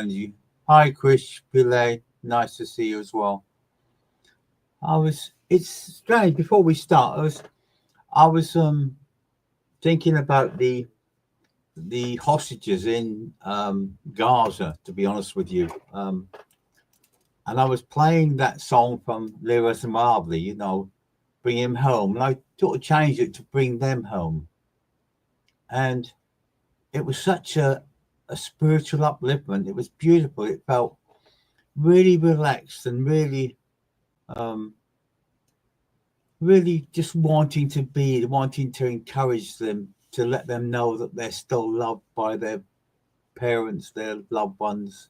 you. Hi, Chris Pillay. Nice to see you as well. It's strange. Before we start, I was thinking about the hostages in Gaza. To be honest with you, and I was playing that song from Lira Zamabli, Bring Him Home, and I sort of changed it to Bring Them Home, and it was such a spiritual upliftment. It was beautiful. It felt really relaxed and um, really just wanting to encourage them, to let them know that they're still loved by their parents, their loved ones,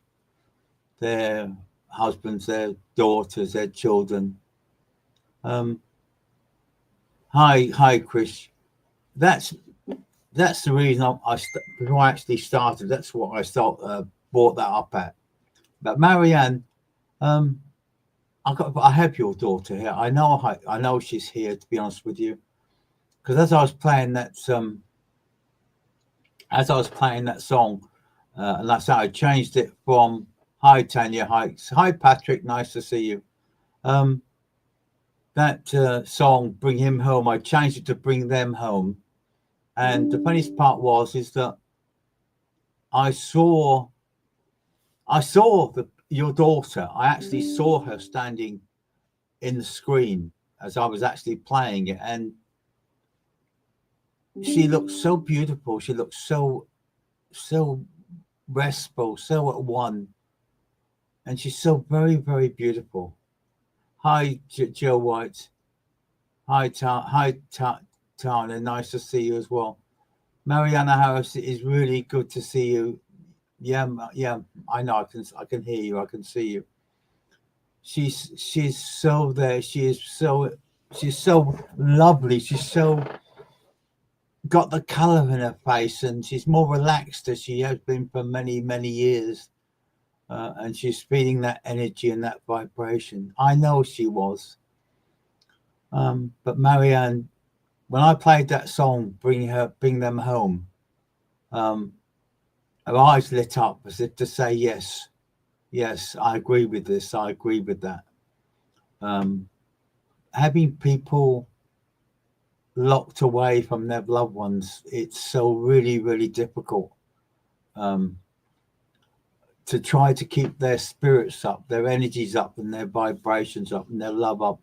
their husbands, their daughters, their children. Um, hi, Chris. That's that's the reason before I actually started. That's what brought that up at. But Marianne, um, I have your daughter here. I know she's here. To be honest with you, because as I was playing that song, and that's how I changed it from "Hi Tanya, hi Patrick, nice to see you." Um, that song "Bring Him Home," I changed it to "Bring Them Home." And the funniest part is that I saw your daughter. I actually saw her standing in the screen as I was actually playing it, and she looked so beautiful. She looked so restful, so at one, and she's so very, very beautiful. Hi, Jill White. Tana. Nice to see you as well. Mariana Harris, it is really good to see you. Yeah, yeah. I know. I can hear you. I can see you. She's so there. She's so lovely. She's so got the color in her face, and she's more relaxed as she has been for many, many years. And she's feeling that energy and that vibration. I know she was. But Marianne, when I played that song, Bring Them Home, her eyes lit up as if to say, yes, yes, I agree with this. I agree with that. Having people locked away from their loved ones, it's so really, really difficult. To try to keep their spirits up, their energies up, and their vibrations up, and their love up.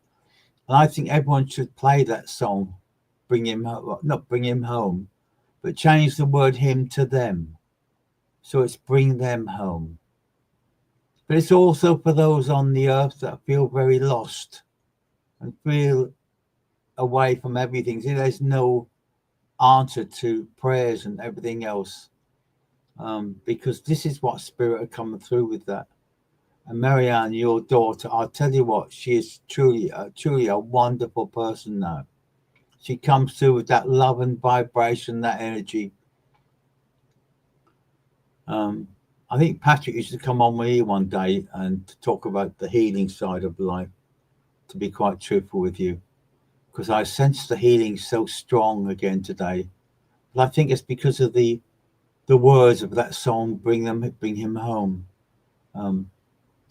And I think everyone should play that song, Bring Him Home, not Bring Him Home, but change the word him to them. So it's Bring Them Home. But it's also for those on the earth that feel very lost and feel away from everything. See, there's no answer to prayers and everything else. Because this is what spirit are coming through with that. And Marianne, your daughter, I'll tell you what, she is truly a wonderful person now. She comes through with that love and vibration, that energy. I think Patrick used to come on with me one day and to talk about the healing side of life, to be quite truthful with you, because I sense the healing so strong again today. But I think it's because of the words of that song, Bring Him Home.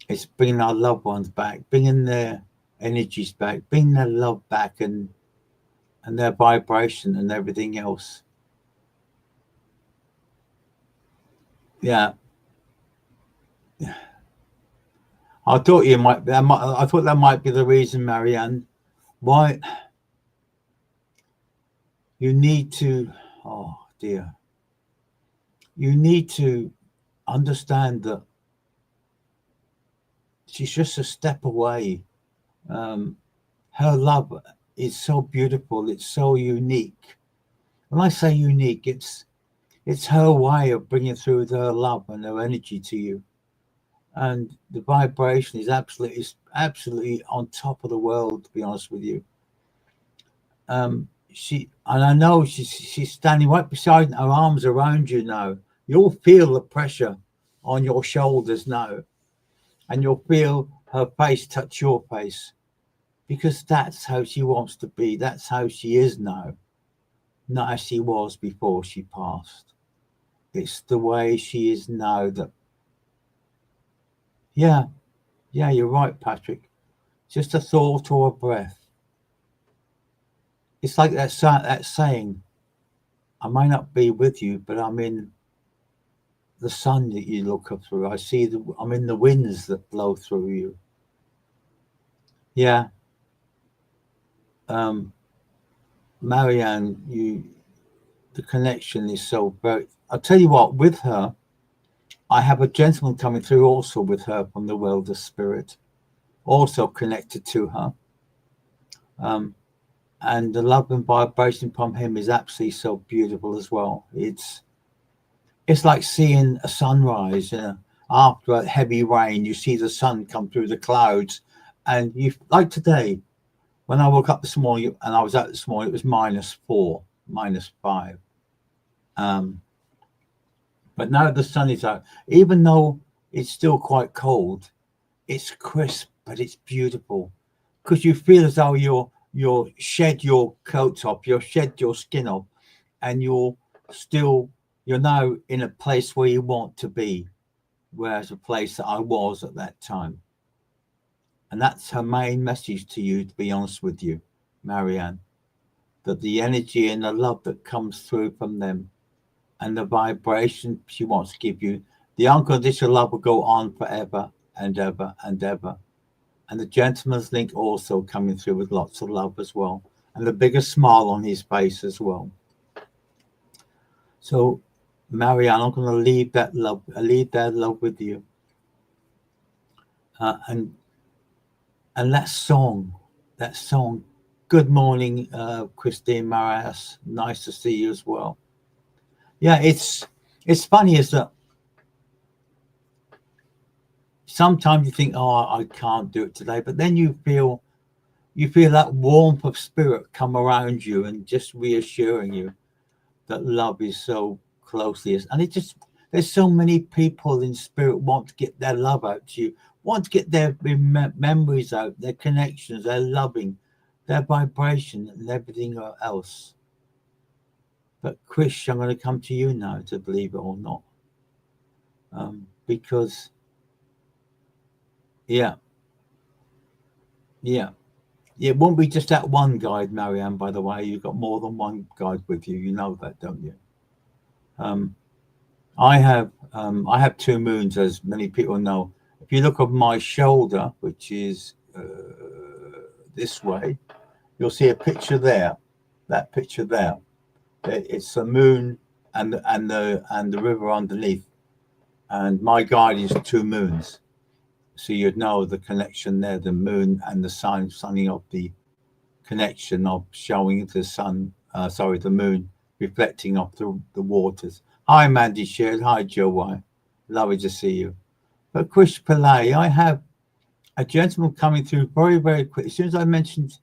It's bringing our loved ones back, bringing their energies back, bringing their love back, and their vibration and everything else. Yeah. I thought that might be the reason, Marianne, why you need to. Oh dear. You need to understand that she's just a step away. Her love is so beautiful. It's so unique. When I say unique, it's her way of bringing through her love and her energy to you, and the vibration is absolutely on top of the world. To be honest with you, I know she's standing right beside, her arms around you now. You'll feel the pressure on your shoulders now, and you'll feel her face touch your face, because that's how she wants to be. That's how she is now, not as she was before she passed. It's the way she is now that Yeah, yeah, you're right, Patrick. Just a thought or a breath. It's like that saying, I may not be with you, but I'm in the sun that you look up through. I'm in the winds that blow through you. Yeah, um, Marianne, the connection is so very. I'll tell you what, with her, I have a gentleman coming through also with her from the world of spirit, also connected to her. Um, and the love and vibration from him is absolutely so beautiful as well. It's like seeing a sunrise, after a heavy rain. You see the sun come through the clouds, and you like today. When I woke up this morning and I was out this morning, it was -4, -5. Um, but now the sun is out, even though it's still quite cold. It's crisp, but it's beautiful because you feel as though you're shed your coat off, you're shed your skin off, and you're now in a place where you want to be, whereas a place that I was at that time. And that's her main message to you, to be honest with you, Marianne, that the energy and the love that comes through from them and the vibration she wants to give you, the unconditional love will go on forever and ever and ever. And the gentleman's link also coming through with lots of love as well, and the biggest smile on his face as well. So, Marianne, I'm going to leave that love with you, and that song. Good morning, Christine Maras. Nice to see you as well. Yeah, it's funny, is that sometimes you think, oh, I can't do it today, but then you feel that warmth of spirit come around you and just reassuring you that love is so closely. And there's so many people in spirit want to get their love out to you, want to get their memories out, their connections, their loving, their vibration and everything else. But Chris, I'm going to come to you now, to believe it or not, because yeah, it won't be just that one guide, Marianne. By the way, you've got more than one guide with you. You know that, don't you? I have 2 moons, as many people know. If you look at my shoulder, which is this way, you'll see a picture there. That picture there, it's the moon and the river underneath, and my guide is 2 moons. So you'd know the connection there, the moon and the sun, sunning up the connection of showing the sun, the moon reflecting off the waters. Hi, Mandy Shared. Hi, Joe White. Lovely to see you. But Chris Pillay, I have a gentleman coming through very, very quick. As soon as I mentioned,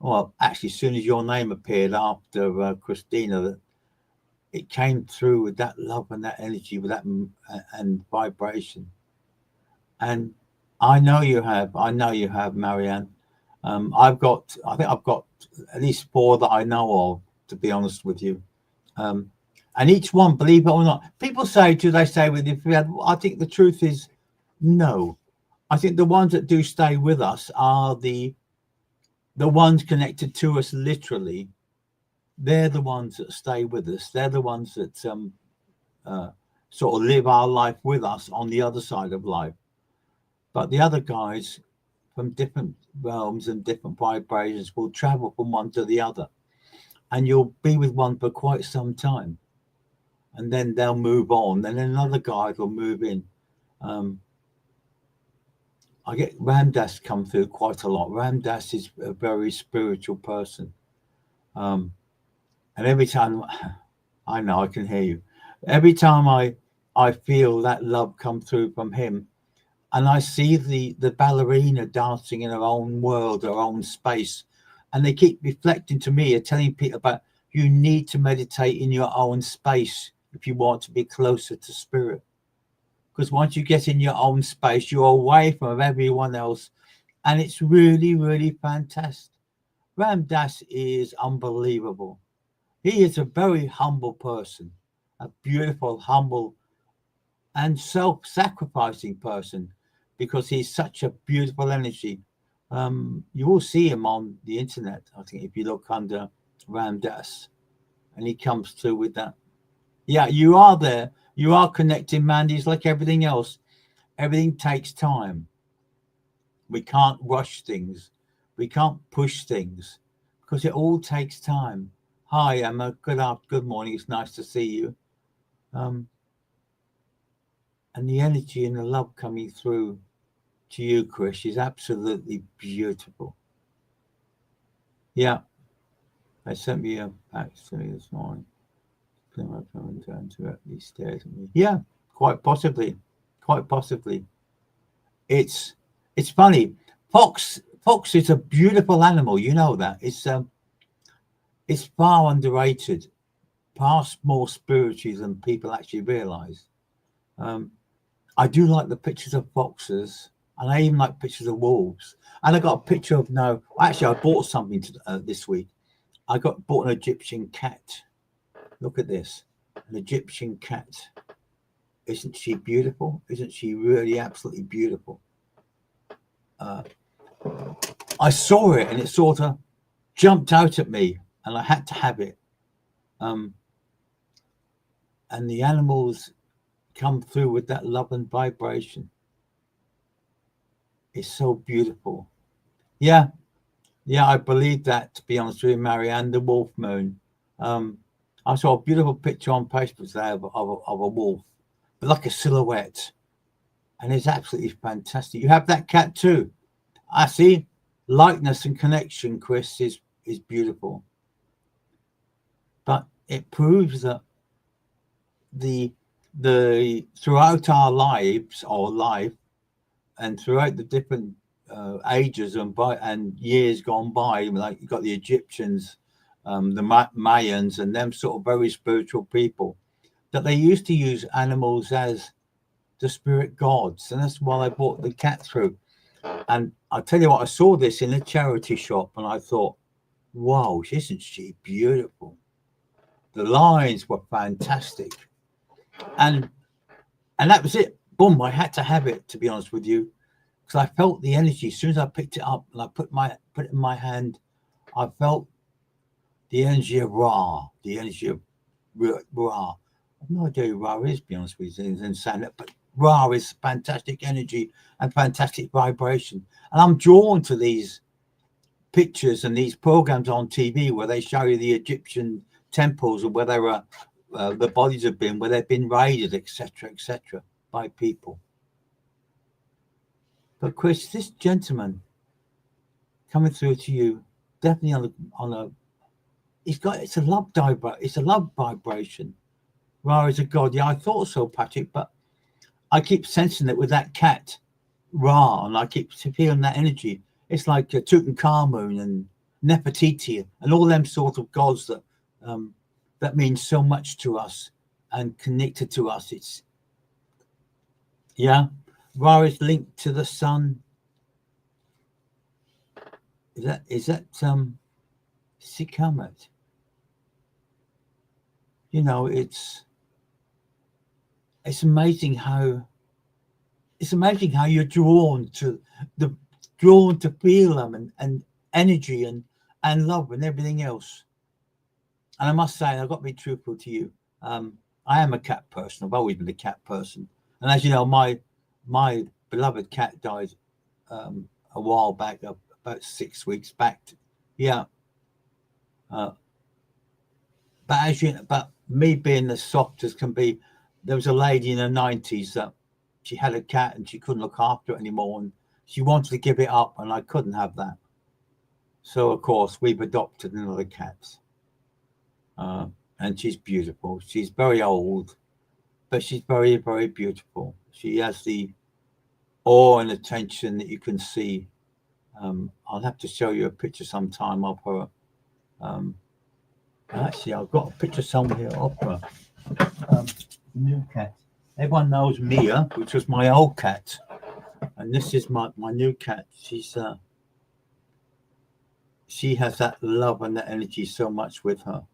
well, actually, as soon as your name appeared after Christina, that it came through with that love and that energy, with that and vibration. And I know you have, Marianne. I think I've got at least 4 that I know of, to be honest with you. And each one, believe it or not, people say, do they stay with you? I think the truth is no. I think the ones that do stay with us are the ones connected to us literally. They're the ones that stay with us. They're the ones that sort of live our life with us on the other side of life. But the other guys from different realms and different vibrations will travel from one to the other. And you'll be with one for quite some time. And then they'll move on. And then another guide will move in. I get Ramdas come through quite a lot. Ramdas is a very spiritual person. And every time, I know, I can hear you. Every time I feel that love come through from him, and I see the ballerina dancing in her own world, her own space, and they keep reflecting to me and telling people about, you need to meditate in your own space if you want to be closer to spirit. Because once you get in your own space, you're away from everyone else, and it's really, really fantastic. Ram Dass is unbelievable. He is a very humble person, a beautiful, humble, and self-sacrificing person. because he's such a beautiful energy. You will see him on the internet, I think, if you look under Ram Dass, and he comes through with that. Yeah, you are there. You are connecting, Mandy. It's like everything else. Everything takes time. We can't rush things. We can't push things because it all takes time. Hi, Emma. Good morning. It's nice to see you. And the energy and the love coming through to you, Chris, is absolutely beautiful. Yeah. I sent me a fax to me this morning. My phone down directly stares at me. Yeah, quite possibly. Quite possibly. It's funny. Fox is a beautiful animal. You know that. It's far underrated, far more spiritual than people actually realise. I do like the pictures of foxes, and I even like pictures of wolves. And I got a picture of actually, I bought something this week. I bought an Egyptian cat. Look at this, an Egyptian cat. Isn't she beautiful? Isn't she really absolutely beautiful? I saw it and it sort of jumped out at me, and I had to have it. And the animals come through with that love and vibration. It's so beautiful. Yeah, I believe that, to be honest with you, Marianne, the wolf moon. I saw a beautiful picture on Facebook today of a wolf, but like a silhouette, and it's absolutely fantastic. You have that cat too. I see. Likeness and connection, Chris, is beautiful, but it proves that the throughout our lives or life, and throughout the different ages and years gone by, like you've got the Egyptians, the Mayans, and them sort of very spiritual people, that they used to use animals as the spirit gods, and that's why I brought the cat through. And I tell you what, I saw this in a charity shop, and I thought, wow, isn't she beautiful? The lines were fantastic, and that was it. Boom! I had to have it, to be honest with you, because I felt the energy as soon as I picked it up and I put it in my hand. I felt the energy of Ra, the energy of Ra. I have no idea who Ra is, to be honest with you, and saying that, but Ra is fantastic energy and fantastic vibration. And I'm drawn to these pictures and these programs on TV where they show you the Egyptian temples and where they were, the bodies have been, where they've been raided, etc., by people. But Chris, this gentleman coming through to you, definitely on a it's a love vibration. Ra is a god. Yeah, I thought so, Patrick, but I keep sensing it with that cat, Ra, and I keep feeling that energy. It's like Tutankhamun and Nefertiti and all them sort of gods that mean so much to us and connected to us. It's Ra is linked to the sun. Is that Sikamet? You know, it's amazing how you're drawn to feel them and energy and love and everything else. And I must say, I've got to be truthful to you. I am a cat person. I've always been a cat person. And as you know, my beloved cat died a while back, about 6 weeks back. Yeah. But me being as soft as can be, there was a lady in the 90s that she had a cat and she couldn't look after it anymore, and she wanted to give it up, and I couldn't have that. So of course we've adopted another cat, and she's beautiful. She's very old, but she's very, very beautiful. She has the awe and attention that you can see. I'll have to show you a picture sometime of her. Actually, I've got a picture somewhere here of her. New cat. Everyone knows Mia, which was my old cat, and this is my new cat. She has that love and that energy so much with her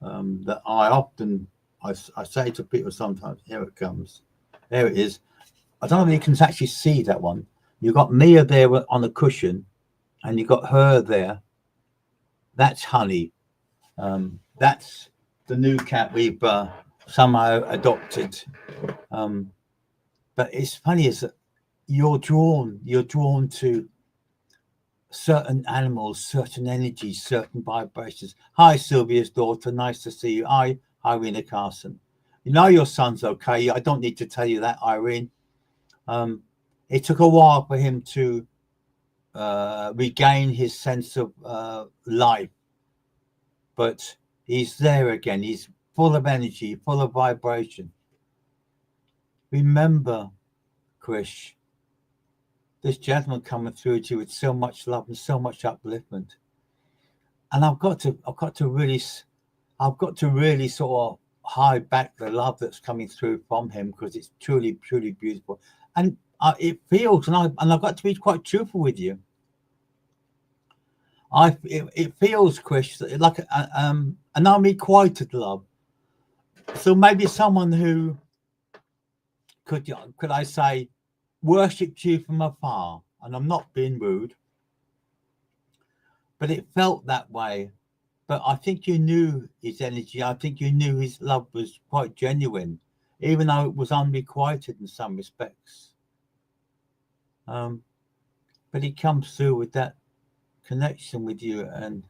that I say to people sometimes, here it comes, there it is. I don't know if you can actually see that one. You've got Mia there on the cushion, and you've got her there. That's Honey. That's the new cat we've somehow adopted. But it's funny is that you're drawn to certain animals, certain energies, certain vibrations. Hi, Sylvia's daughter. Nice to see you. Hi, Irene Carson. You know your son's okay. I don't need to tell you that, Irene. It took a while for him to regain his sense of life, but he's there again. He's full of energy, full of vibration. Remember, Krish, this gentleman coming through to you with so much love and so much upliftment, and I've got to really sort of hide back the love that's coming through from him, because it's truly beautiful, and it feels, and I've got to be quite truthful with you. It feels, Chris, like an unrequited love. So maybe someone who could I say worshipped you from afar, and I'm not being rude, but it felt that way. But I think you knew his energy. I think you knew his love was quite genuine, even though it was unrequited in some respects. But he comes through with that connection with you, and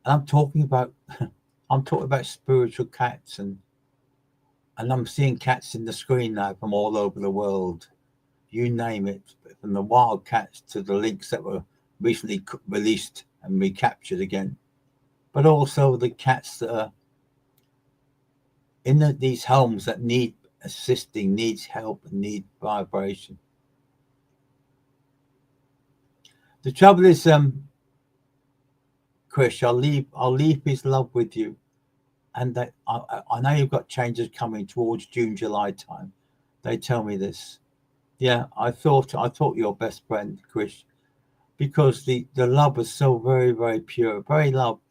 I'm talking about spiritual cats, and I'm seeing cats in the screen now from all over the world. You name it, from the wild cats to the lynx that were recently released and recaptured again, but also the cats that are in these homes that need assisting, needs help, and need vibration. The trouble is, Chris, I'll leave his love with you, and that I know you've got changes coming towards June, July time. They tell me this. Yeah, I thought your best friend, Chris, because the love was so very, very pure, very love.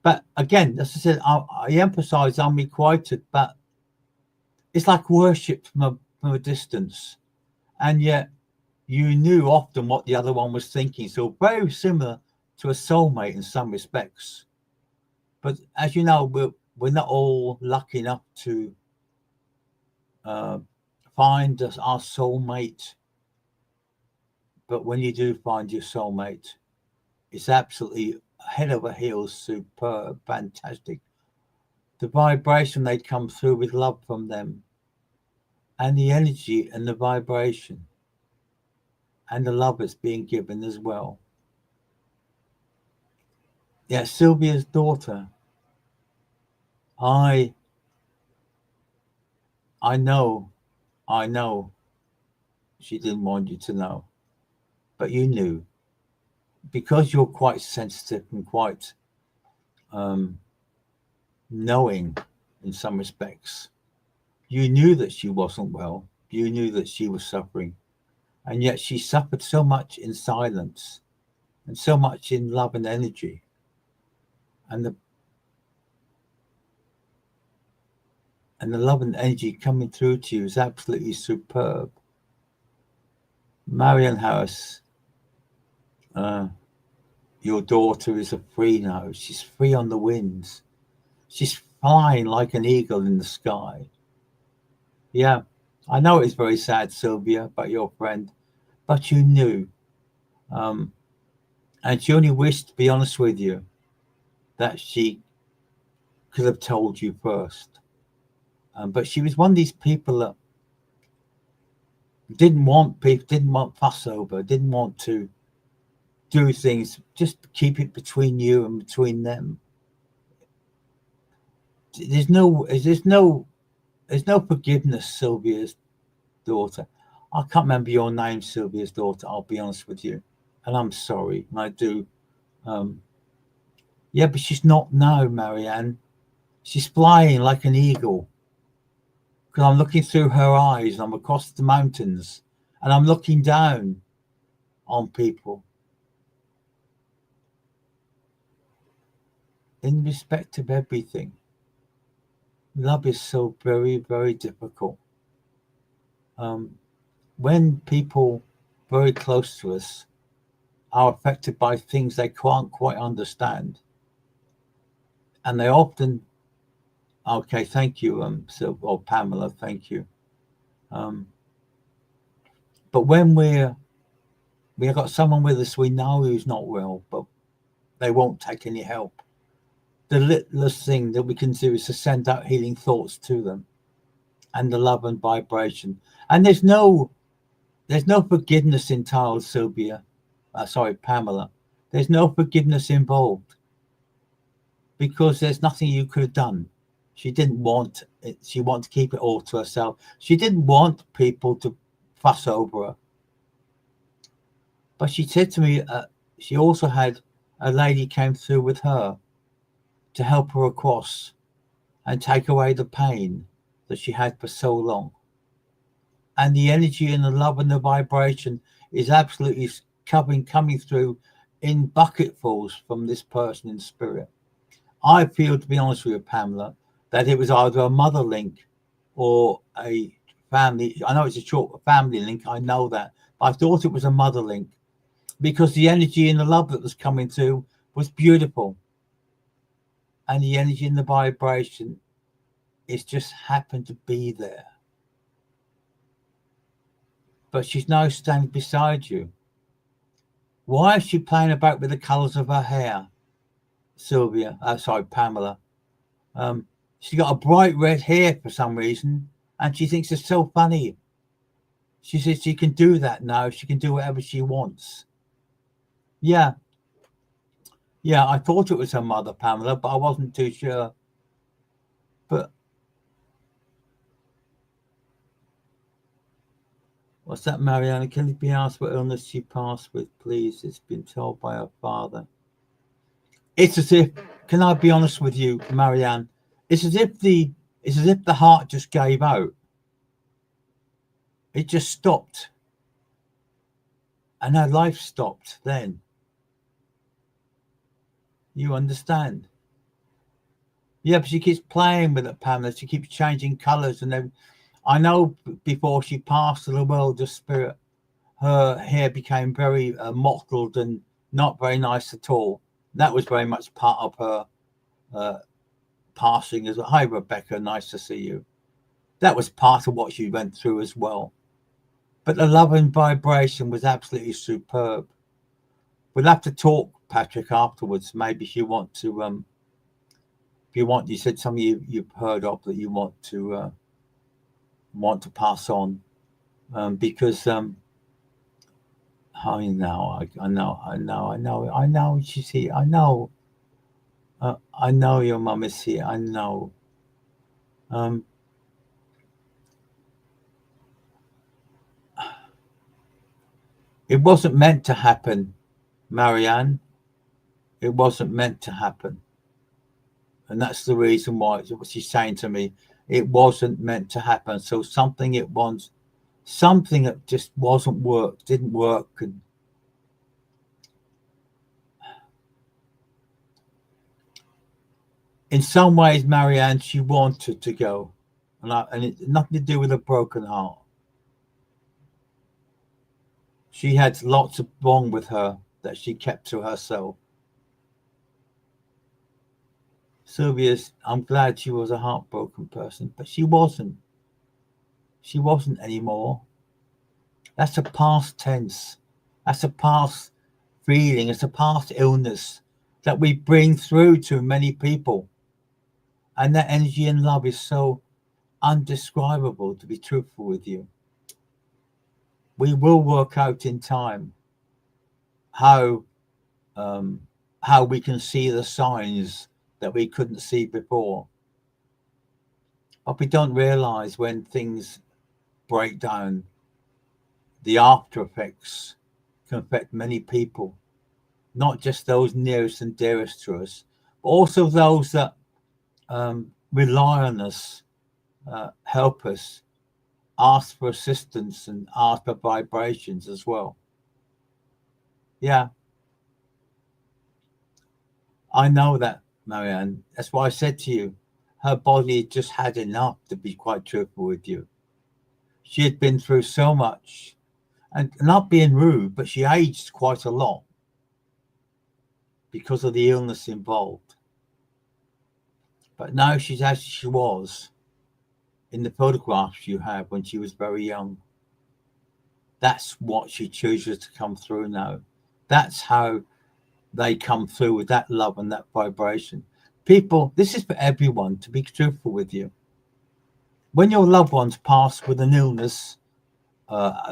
But again, as I said, I emphasize unrequited, but it's like worship from a distance, and yet you knew often what the other one was thinking. So very similar to a soulmate in some respects. But as you know, we're not all lucky enough to find our soulmate. But when you do find your soulmate, it's absolutely head over heels, superb, fantastic. The vibration they come through with love from them, and the energy and the vibration, and the love that's being given as well. Yeah, Sylvia's daughter. I know she didn't want you to know, but you knew, because you're quite sensitive and quite knowing in some respects. You knew that she wasn't well. You knew that she was suffering, and yet she suffered so much in silence and so much in love and energy, and the love and energy coming through to you is absolutely superb. Marianne Harris, your daughter is free now. She's free on the winds. She's flying like an eagle in the sky. Yeah, I know it's very sad, Sylvia, about your friend, but you knew. And she only wished, to be honest with you, that she could have told you first. But she was one of these people that didn't want fuss over, didn't want to do things, just keep it between you and between them. There's no forgiveness, Sylvia's daughter. I can't remember your name, Sylvia's daughter, I'll be honest with you. And I'm sorry, and I do. Yeah, but she's not now, Marianne. She's flying like an eagle. Because I'm looking through her eyes, and I'm across the mountains, and I'm looking down on people. In respect of everything. Love is so very, very difficult. when people very close to us are affected by things they can't quite understand, and they often, okay, thank you, or Pamela, thank you. But when we've got someone with us we know who's not well, but they won't take any help, the littlest thing that we can do is to send out healing thoughts to them, and the love and vibration. And there's no forgiveness in Sylvia. Pamela. There's no forgiveness involved because there's nothing you could have done. She didn't want it. She wanted to keep it all to herself. She didn't want people to fuss over her. But she said to me, she also had a lady came through with her to help her across and take away the pain that she had for so long. And the energy and the love and the vibration is absolutely coming through in bucketfuls from this person in spirit. I feel, to be honest with you, Pamela, that it was either a mother link or a family. I know it's a short family link, I know that, but I thought it was a mother link because the energy and the love that was coming through was beautiful. And the energy and the vibration, it just happened to be there. But she's now standing beside you. Why is she playing about with the colours of her hair, Pamela? She's got a bright red hair for some reason, and she thinks it's so funny. She says she can do that now. She can do whatever she wants. Yeah, I thought it was her mother, Pamela, but I wasn't too sure. But what's that, Mariana? Can it be asked what illness she passed with, please? It's been told by her father. It's as if, can I be honest with you, Marianne? It's as if the heart just gave out. It just stopped. And her life stopped then. You understand? Yeah, but she keeps playing with it, Pamela. She keeps changing colours. And then I know before she passed to the world of spirit, her hair became very mottled and not very nice at all. That was very much part of her passing as well. Hi, Rebecca. Nice to see you. That was part of what she went through as well. But the love and vibration was absolutely superb. We'll have to talk, Patrick, afterwards. Maybe if you want to, if you want, you said something you've heard of that you want to pass on, because I know she's here. I know your mum is here. I know. It wasn't meant to happen, Marianne. It wasn't meant to happen. And that's the reason why, what she's saying to me, it wasn't meant to happen. So something that just didn't work. And in some ways, Marianne, she wanted to go. And it's nothing to do with a broken heart. She had lots wrong with her that she kept to herself. Sylvia's, I'm glad she was a heartbroken person, but she wasn't. She wasn't anymore. That's a past tense. That's a past feeling. It's a past illness that we bring through to many people. And that energy and love is so undescribable, to be truthful with you. We will work out in time how we can see the signs that we couldn't see before. But we don't realize when things break down, the after effects can affect many people, not just those nearest and dearest to us, but also those that rely on us, help us, ask for assistance and ask for vibrations as well. Yeah. I know that, Marianne. That's why I said to you, her body just had enough, to be quite truthful with you. She had been through so much, and not being rude, but she aged quite a lot because of the illness involved. But now she's as she was in the photographs you have when she was very young. That's what she chooses to come through now. That's how they come through, with that love and that vibration. People, this is for everyone, to be truthful with you. When your loved ones pass with an illness,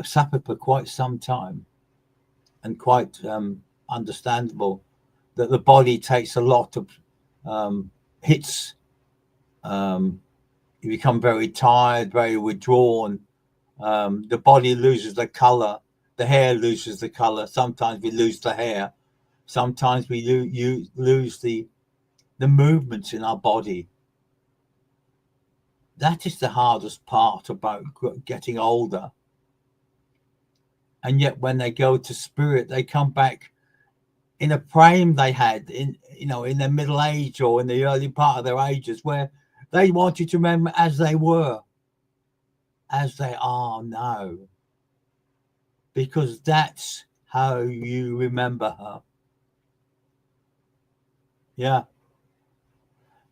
suffered for quite some time, and quite understandable that the body takes a lot of hits. You become very tired, very withdrawn. The body loses the color. The hair loses the color. Sometimes we lose the hair. Sometimes we lose the movements in our body. That is the hardest part about getting older. And yet when they go to spirit, they come back in a frame they had in their middle age or in the early part of their ages, where they want you to remember as they were, as they are now, because that's how you remember her. Yeah.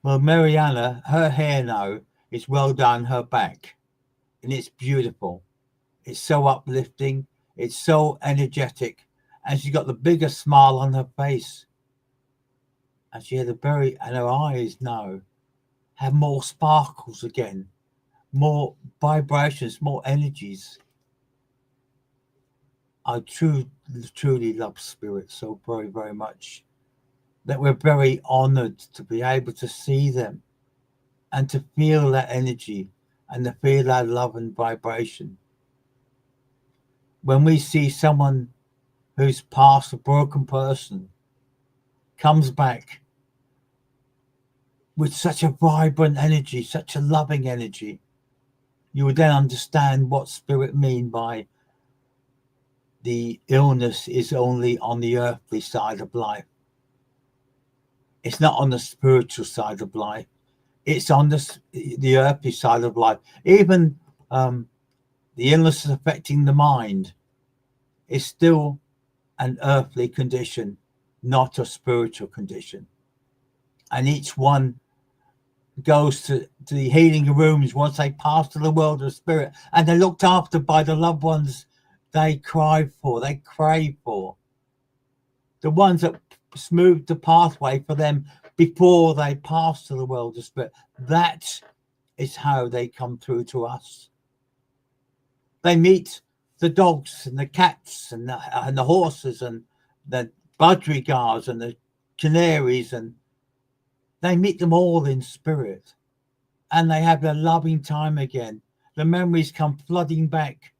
Well, Mariana, her hair now is well down her back, and it's beautiful. It's so uplifting. It's so energetic, and she's got the biggest smile on her face. And she had and her eyes now have more sparkles again, more vibrations, more energies. I truly love spirit so very, very much that we're very honored to be able to see them and to feel that energy and to feel that love and vibration. When we see someone who's passed, a broken person, comes back with such a vibrant energy, such a loving energy, you would then understand what spirit mean by the illness is only on the earthly side of life. It's not on the spiritual side of life. It's on the earthly side of life. Even the illness is affecting the mind. Is still an earthly condition, not a spiritual condition. And each one goes to the healing rooms once they pass to the world of spirit, and they're looked after by the loved ones they cry for, they crave for. The ones that smooth the pathway for them before they pass to the world of spirit. That is how they come through to us. They meet the dogs and the cats and the horses and the budgerigars and the canaries, and they meet them all in spirit, and they have their loving time again. The memories come flooding back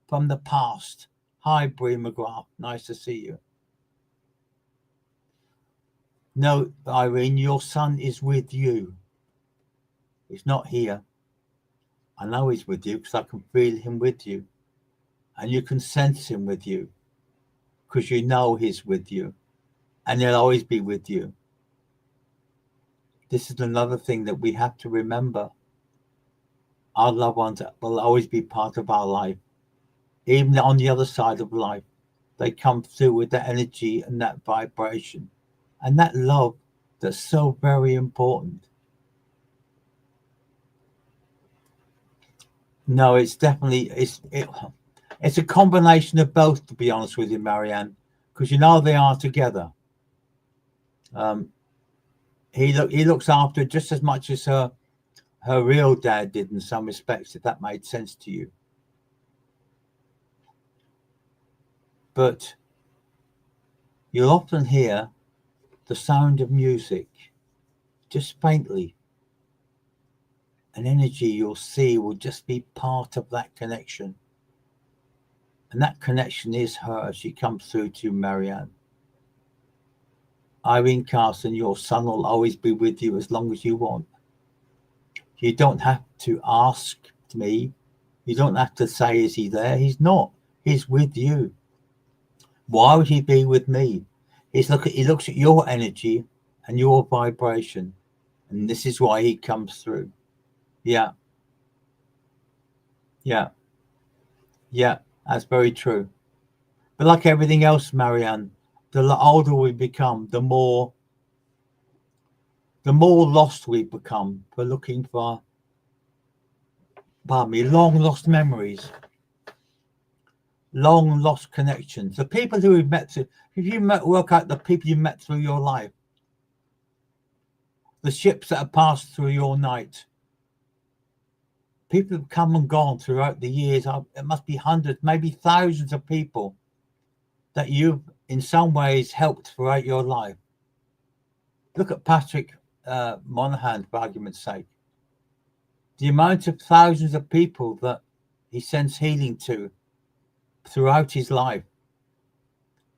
from the past. Hi, Brie McGrath. Nice to see you. No, Irene, your son is with you. He's not here. I know he's with you because I can feel him with you. And you can sense him with you because you know he's with you, and he'll always be with you. This is another thing that we have to remember. Our loved ones will always be part of our life. Even on the other side of life, they come through with that energy and that vibration and that love that's so very important. No, it's definitely, it's a combination of both, to be honest with you, Marianne, because they are together. He looks after her just as much as her real dad did in some respects, if that made sense to you. But you'll often hear the sound of music, just faintly. An energy you'll see will just be part of that connection. And that connection is her. She comes through to you, Marianne. Irene Carson, your son will always be with you as long as you want. You don't have to ask me. You don't have to say, is he there? He's not. He's with you. Why would he be with me? He looks at your energy and your vibration. And this is why he comes through. Yeah. Yeah. Yeah, that's very true. But like everything else, Marianne, the older we become, the more lost we become for looking for, pardon me, long lost memories, long lost connections. The people who we've met through, if you work out the people you met through your life, the ships that have passed through your night, people have come and gone throughout the years. It must be hundreds, maybe thousands of people that you've in some ways helped throughout your life. Look at Patrick Monahan, for argument's sake. The amount of thousands of people that he sends healing to throughout his life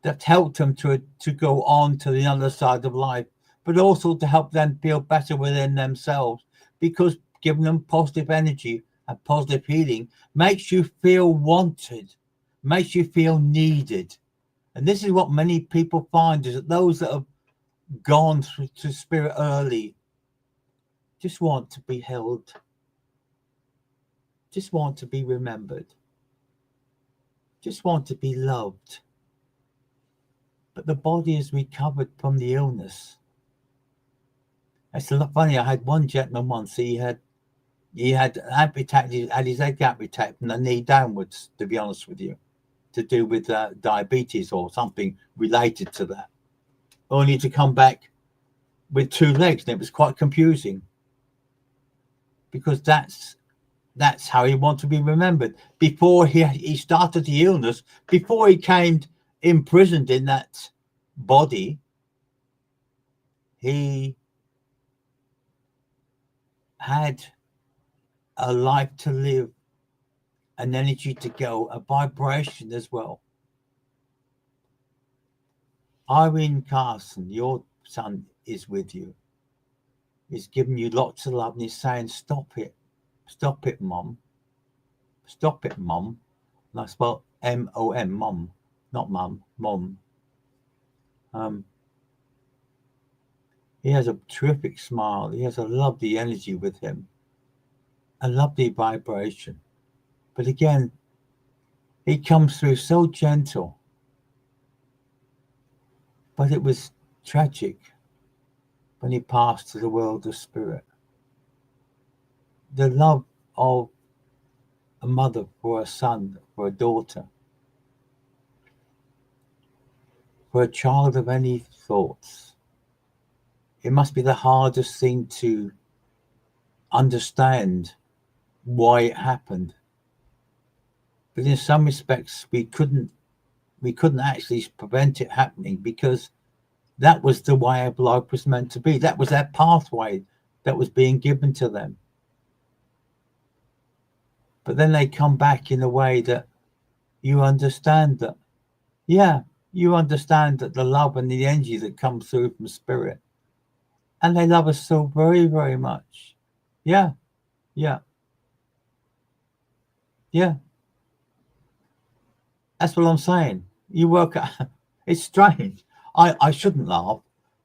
that helped him to go on to the other side of life, but also to help them feel better within themselves, because giving them positive energy and positive healing makes you feel wanted, makes you feel needed. And this is what many people find, is that those that have gone to spirit early just want to be held, just want to be remembered, just want to be loved. But the body is recovered from the illness. It's a lot funny. I had one gentleman once, he had amputated, had his leg amputated from the knee downwards, to be honest with you, to do with diabetes or something related to that, only to come back with 2 legs. And it was quite confusing, because that's how he wanted to be remembered. Before he started the illness, before he came imprisoned in that body, he had a life to live, an energy to go, a vibration as well. Irene Carson, your son, is with you. He's giving you lots of love, and he's saying, stop it, mom, stop it, mom. And I spell M-O-M, mom, not mum, mom. He has a terrific smile. He has a lovely energy with him, a lovely vibration. But again, he comes through so gentle. But it was tragic when he passed to the world of spirit. The love of a mother for a son, for a daughter, for a child of any thoughts, it must be the hardest thing to understand why it happened. But in some respects, we couldn't actually prevent it happening, because that was the way of life was meant to be. That was their pathway that was being given to them. But then they come back in a way that you understand that, you understand that the love and the energy that comes through from spirit, and they love us so very, very much. Yeah. That's what I'm saying. You work out. It's strange. I shouldn't laugh,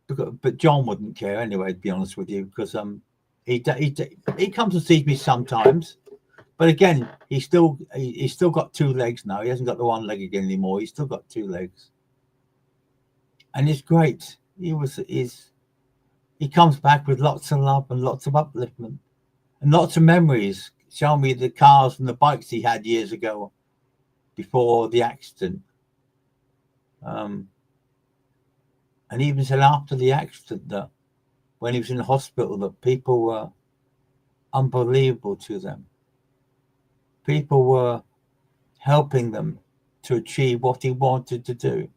but John wouldn't care anyway, to be honest with you, because he comes and sees me sometimes, but again, he's still got 2 legs now. He hasn't got the 1 leg again anymore. He's still got 2 legs, and it's great. He comes back with lots of love and lots of upliftment and lots of memories, showing me the cars and the bikes he had years ago before the accident. And even said after the accident that when he was in the hospital, that people were unbelievable to them. People were helping them to achieve what he wanted to do.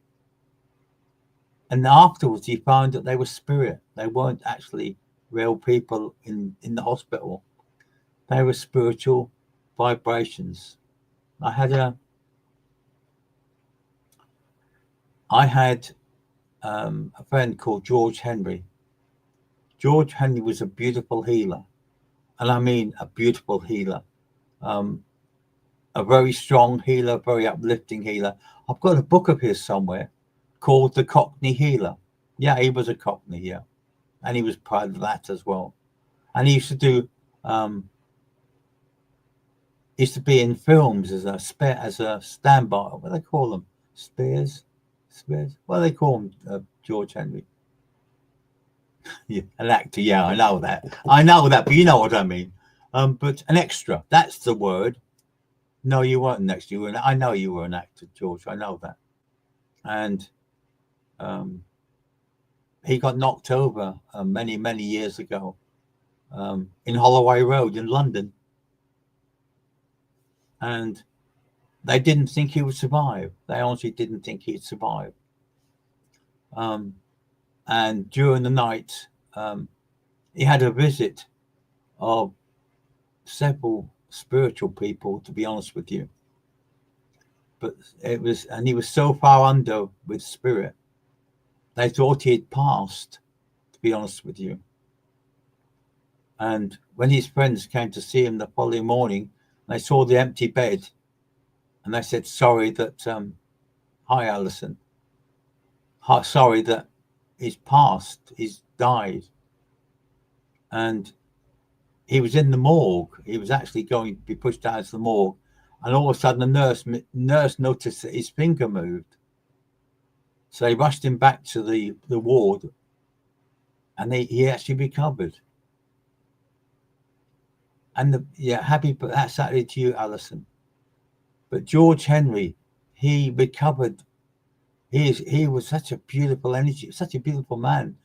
And afterwards, he found that they were spirit. They weren't actually real people in the hospital. They were spiritual vibrations. I had a friend called George Henry. George Henry was a beautiful healer, and I mean a beautiful healer, a very strong healer, very uplifting healer. I've got a book of his somewhere called The Cockney Healer. Yeah, he was a Cockney, yeah, and he was proud of that as well. And he used to do Used to be in films as a standby. What do they call them? Spears. What do they call them? George Henry. Yeah, an actor. Yeah, I know that, but you know what I mean. But an extra. That's the word. No, you weren't an extra. I know you were an actor, George. I know that. And he got knocked over many years ago in Holloway Road in London, and they didn't think he would survive. They honestly didn't think he'd survive. And during the night, he had a visit of several spiritual people, to be honest with you. But he was so far under with spirit, they thought he had passed, to be honest with you. And when his friends came to see him the following morning, they saw the empty bed, and they said, sorry that, hi, Alison. Sorry that he's passed, he's died. And he was in the morgue. He was actually going to be pushed out of the morgue. And all of a sudden, the nurse noticed that his finger moved. So they rushed him back to the ward, and he actually recovered. And happy Saturday to you, Alison. But George Henry, he recovered. He was such a beautiful energy, such a beautiful man.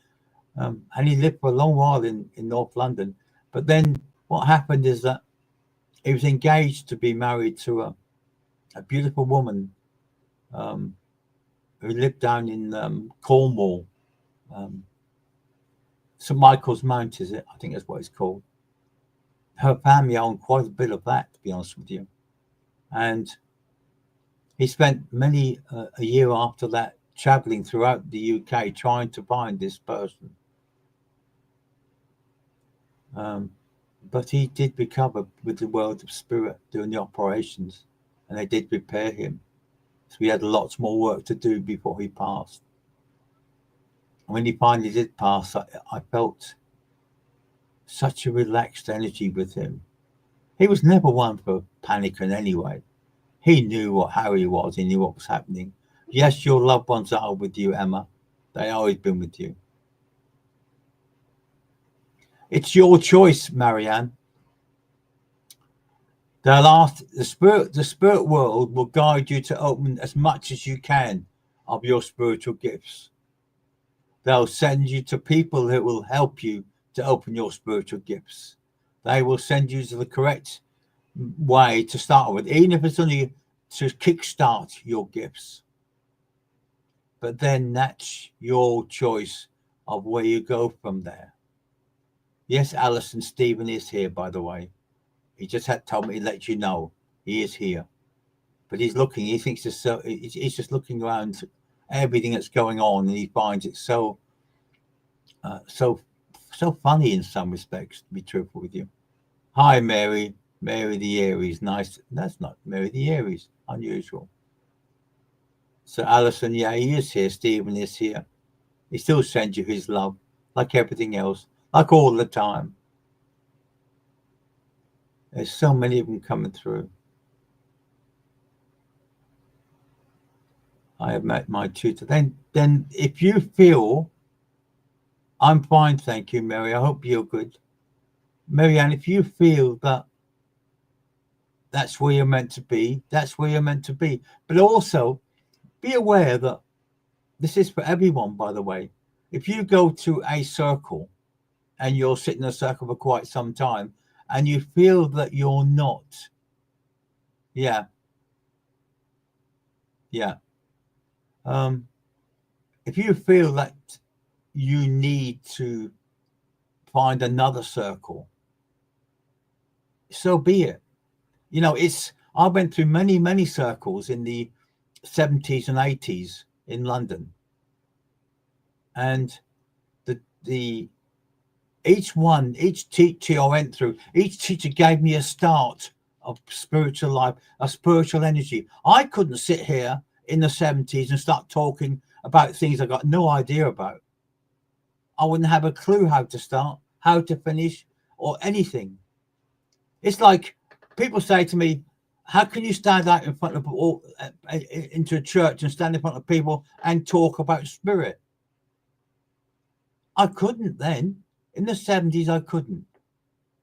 And he lived for a long while in North London. But then what happened is that he was engaged to be married to a beautiful woman who lived down in Cornwall. St. Michael's Mount, is it? I think that's what it's called. Her family owned quite a bit of that, to be honest with you. And he spent a year after that traveling throughout the UK trying to find this person. But he did recover with the world of spirit during the operations, and they did repair him. So he had lots more work to do before he passed. And when he finally did pass, I felt such a relaxed energy with him. He was never one for panicking anyway. He knew how he was. He knew what was happening. Yes, your loved ones are with you, Emma. They always been with you. It's your choice, Marianne. The spirit world will guide you to open as much as you can of your spiritual gifts. They'll send you to people who will help you to open your spiritual gifts. They will send you to the correct way to start with, even if it's only to kickstart your gifts. But then that's your choice of where you go from there. Yes, Alison, Stephen is here, by the way. He just had told me to let you know he is here. But he's looking, he thinks it's so, he's just looking around everything that's going on, and he finds it so funny in some respects, to be truthful with you. Hi, Mary the Aries. Nice. That's not Mary the Aries. Unusual. So Alison, yeah, he is here. Stephen is here. He still sends you his love, like everything else, like all the time. There's so many of them coming through. I have met my tutor. Then if you feel, I'm fine, thank you, Mary. I hope you're good. Marianne, if you feel that that's where you're meant to be, that's where you're meant to be. But also be aware that this is for everyone, by the way. If you go to a circle and you're sitting in a circle for quite some time and you feel that you're not, if you feel that you need to find another circle, so be it. You know, I went through many circles in the 70s and 80s in London, and each teacher I went through, each teacher gave me a start of spiritual life, a spiritual energy. I couldn't sit here in the 70s and start talking about things I got no idea about. I wouldn't have a clue how to start, how to finish, or anything. It's like people say to me, How can you stand out in front of all into a church and stand in front of people and talk about spirit? I couldn't then. In the 70s, I couldn't.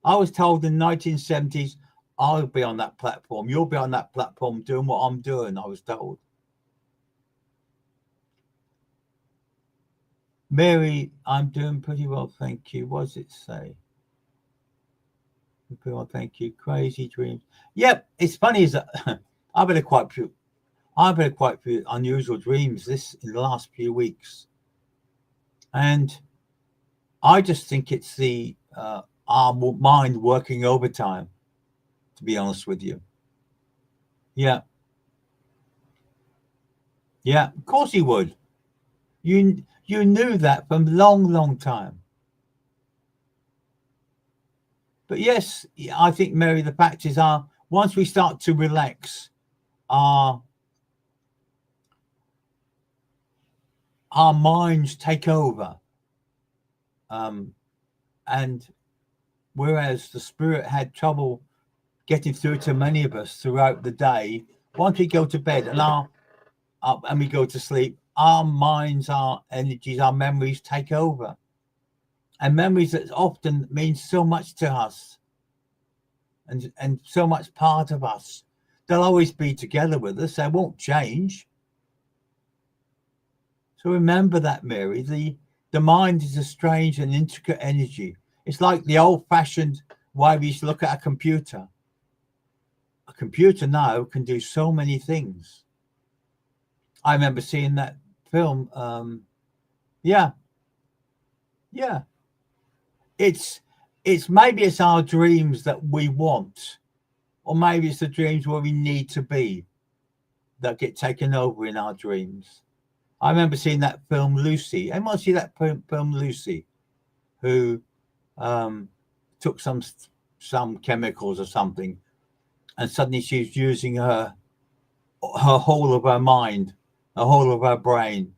I was told in the 1970s, I'll be on that platform. You'll be on that platform doing what I'm doing, I was told. Mary, I'm doing pretty well, thank you. What does it say? Pretty well, thank you. Crazy dreams. Yep, it's funny is that I've had quite a few unusual dreams in the last few weeks. And I just think it's our mind working overtime, to be honest with you. Yeah. Yeah, of course he would. You knew that from long time. But yes, I think, Mary, the fact is, once we start to relax, our minds take over. And whereas the spirit had trouble getting through to many of us throughout the day, once we go to bed and we go to sleep, our minds, our energies, our memories take over. And memories that often mean so much to us and so much part of us. They'll always be together with us. They won't change. So remember that, Mary. The mind is a strange and intricate energy. It's like the old-fashioned way we used to look at a computer. A computer now can do so many things. I remember seeing that film. Yeah. It's maybe it's our dreams that we want, or maybe it's the dreams where we need to be that get taken over in our dreams. I remember seeing that film Lucy. Anyone see that film Lucy? Who took some chemicals or something, and suddenly she's using her whole of her mind, the whole of her brain,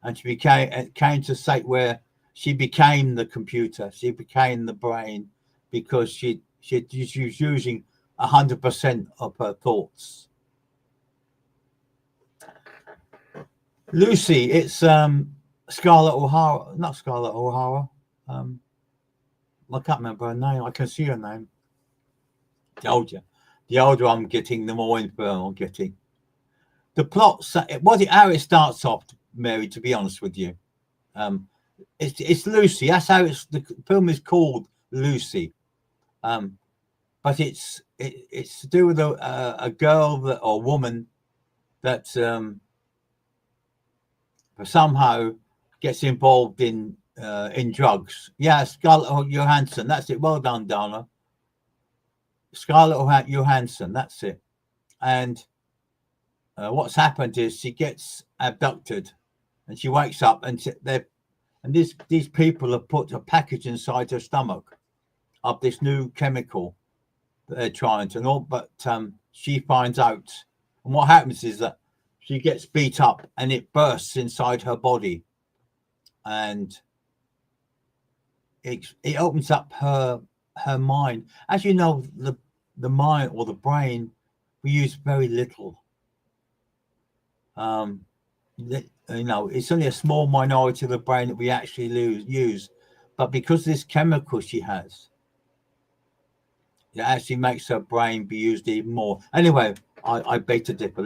and she came to a state where she became the computer. She became the brain because she was using 100% of her thoughts. Lucy, it's Scarlett O'Hara, not Scarlett O'Hara. I can't remember her name. I can see her name. The older I'm getting, the more infernal I'm getting. The plot, how it starts off, Mary, to be honest with you. It's Lucy. That's how the film is called, Lucy. But it's to do with a girl or woman that somehow gets involved in drugs. Yeah, Scarlett Johansson. That's it. Well done, Donna. Scarlett Johansson. That's it. And what's happened is she gets abducted, and she wakes up, and these people have put a package inside her stomach of this new chemical that they're trying to know. But she finds out, and what happens is that she gets beat up, and it bursts inside her body, and it opens up her mind. As you know, the mind or the brain, we use very little. It's only a small minority of the brain that we actually use, but because this chemical she has, it actually makes her brain be used even more. Anyway, I beg to differ.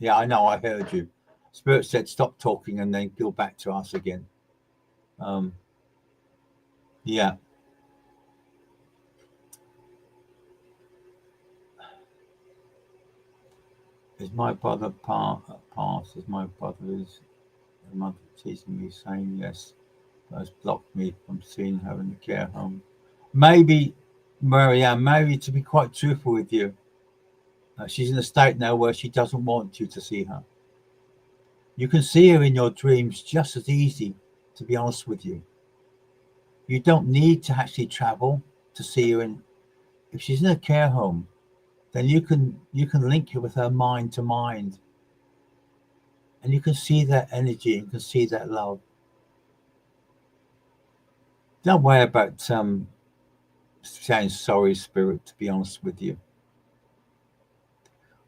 I know, I heard you. Spirit said stop talking and then go back to us again. Yeah. Is my brother past? Is my brother's mother teasing me, saying yes, but has blocked me from seeing her in the care home? Maybe, Marianne, maybe, to be quite truthful with you, she's in a state now where she doesn't want you to see her. You can see her in your dreams just as easy, to be honest with you. You don't need to actually travel to see her if she's in a care home, then you can link her with her mind to mind. And you can see that energy, you can see that love. Don't worry about saying sorry, Spirit, to be honest with you.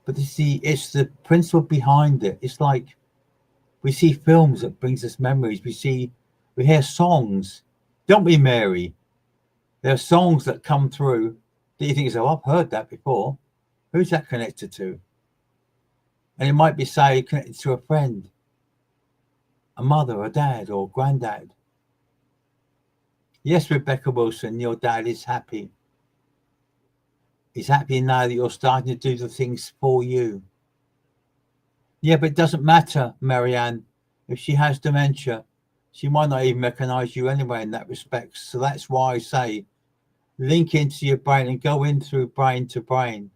But it's the principle behind it. It's like we see films that brings us memories. We hear songs. Don't we, Mary? There are songs that come through that you think, oh, I've heard that before. Who's that connected to? And it might be, say, connected to a friend, a mother, a dad, or granddad. Yes, Rebecca Wilson, your dad is happy. He's happy now that you're starting to do the things for you. Yeah, but it doesn't matter, Marianne. If she has dementia, she might not even recognize you anyway in that respect. So that's why I say link into your brain and go in through brain to brain.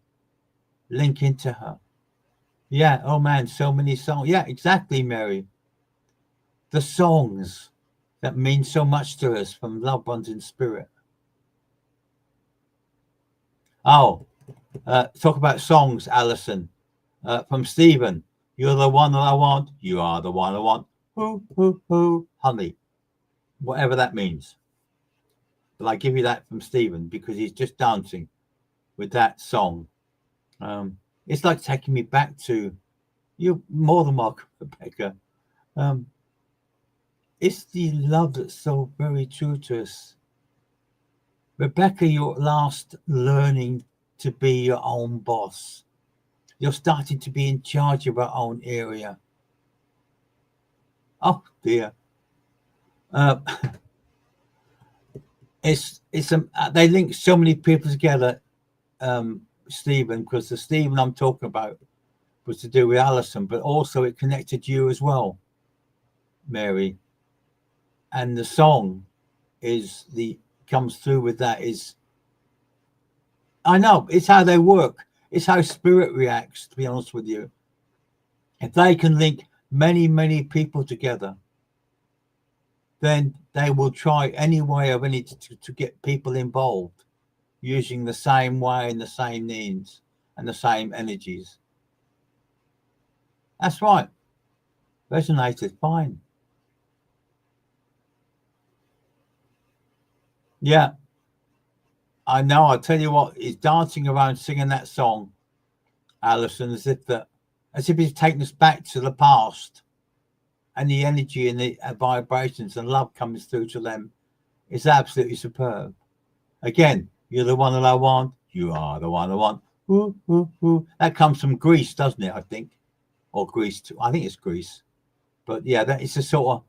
Link into her. Yeah, oh man, so many songs. Yeah, exactly, Mary. The songs that mean so much to us from loved ones in spirit. Oh, talk about songs, Alison. From Stephen. You're the one that I want. You are the one I want. Hoo, hoo, hoo, honey. Whatever that means. But I give you that from Stephen because he's just dancing with that song. It's like taking me back to, you're more than welcome, Rebecca. It's the love that's so very true to us. Rebecca, you're at last learning to be your own boss. You're starting to be in charge of your own area. Oh dear. They link so many people together, Stephen, because the Stephen I'm talking about was to do with Alison, but also it connected you as well, Mary. And the song comes through with that is, I know, it's how they work. It's how spirit reacts, to be honest with you. If they can link many, many people together, then they will try any way of any to get people involved using the same way and the same needs and the same energies. That's right. Resonated, fine. Yeah. I know, I'll tell you what, he's dancing around singing that song, Alison, as if he's taking us back to the past, and the energy and the vibrations and love comes through to them. It's absolutely superb. Again, you're the one that I want. You are the one I want. Ooh, ooh, ooh. That comes from Greece, doesn't it? I think, or Greece too. I think it's Greece. But yeah, that is a sort of,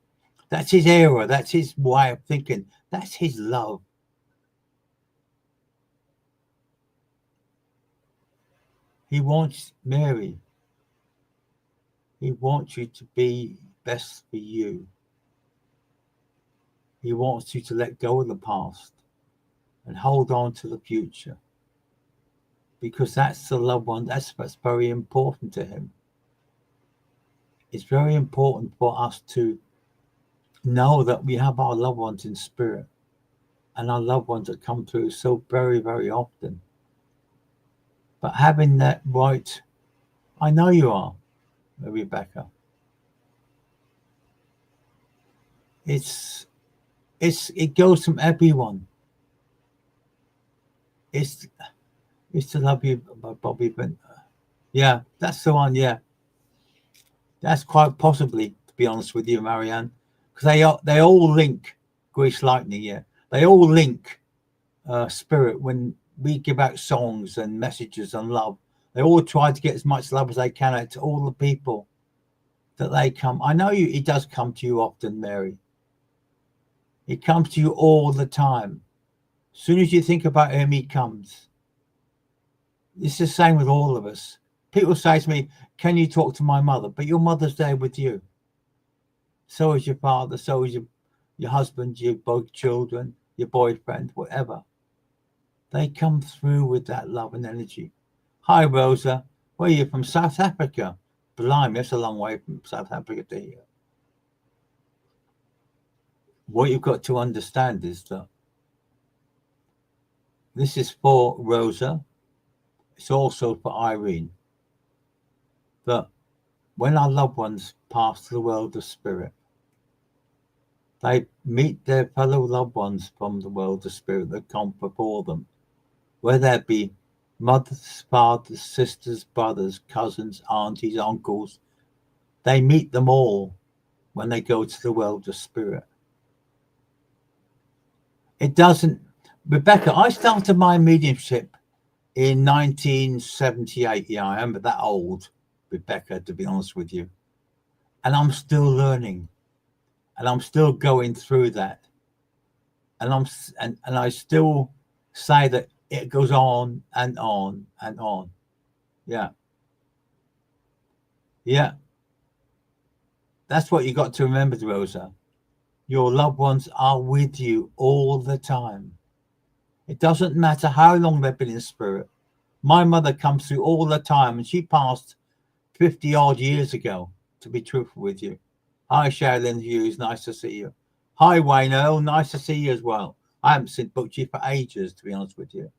that's his era. That's his way of thinking. That's his love. He wants Mary. He wants you to be best for you. He wants you to let go of the past and hold on to the future. Because that's the loved one, that's very important to him. It's very important for us to know that we have our loved ones in spirit and our loved ones that come through so very, very often. But having that right, I know you are, Rebecca. It goes from everyone. It's to love you by Bobby Bent. Yeah, that's the one. Yeah, that's quite possibly, to be honest with you, Marianne, because they all link Grease Lightning. Yeah, they all link spirit. When we give out songs and messages and love, they all try to get as much love as they can out to all the people that they come. I know he does come to you often, Mary. He comes to you all the time. As soon as you think about him, he comes. It's the same with all of us. People say to me, can you talk to my mother? But your mother's there with you. So is your father, so is your husband, your both children, your boyfriend, whatever. They come through with that love and energy. Hi, Rosa. Where are you from? South Africa. Blimey, that's a long way from South Africa to here. What you've got to understand is that this is for Rosa. It's also for Irene. That when our loved ones pass to the world of spirit, they meet their fellow loved ones from the world of spirit that come before them, whether that be mothers, fathers, sisters, brothers, cousins, aunties, uncles. They meet them all when they go to the world of spirit. It doesn't, Rebecca, I started my mediumship in 1978. Yeah, I am that old, Rebecca, to be honest with you. And I'm still learning. And I'm still going through that. And I still say that it goes on and on and on. Yeah. Yeah. That's what you got to remember, Rosa. Your loved ones are with you all the time. It doesn't matter how long they've been in spirit. My mother comes through all the time, and she passed 50 odd years ago, to be truthful with you. Hi, Sharon Hughes. Nice to see you. Hi, Wayne Earl. Nice to see you as well. I haven't seen booked you for ages, to be honest with you.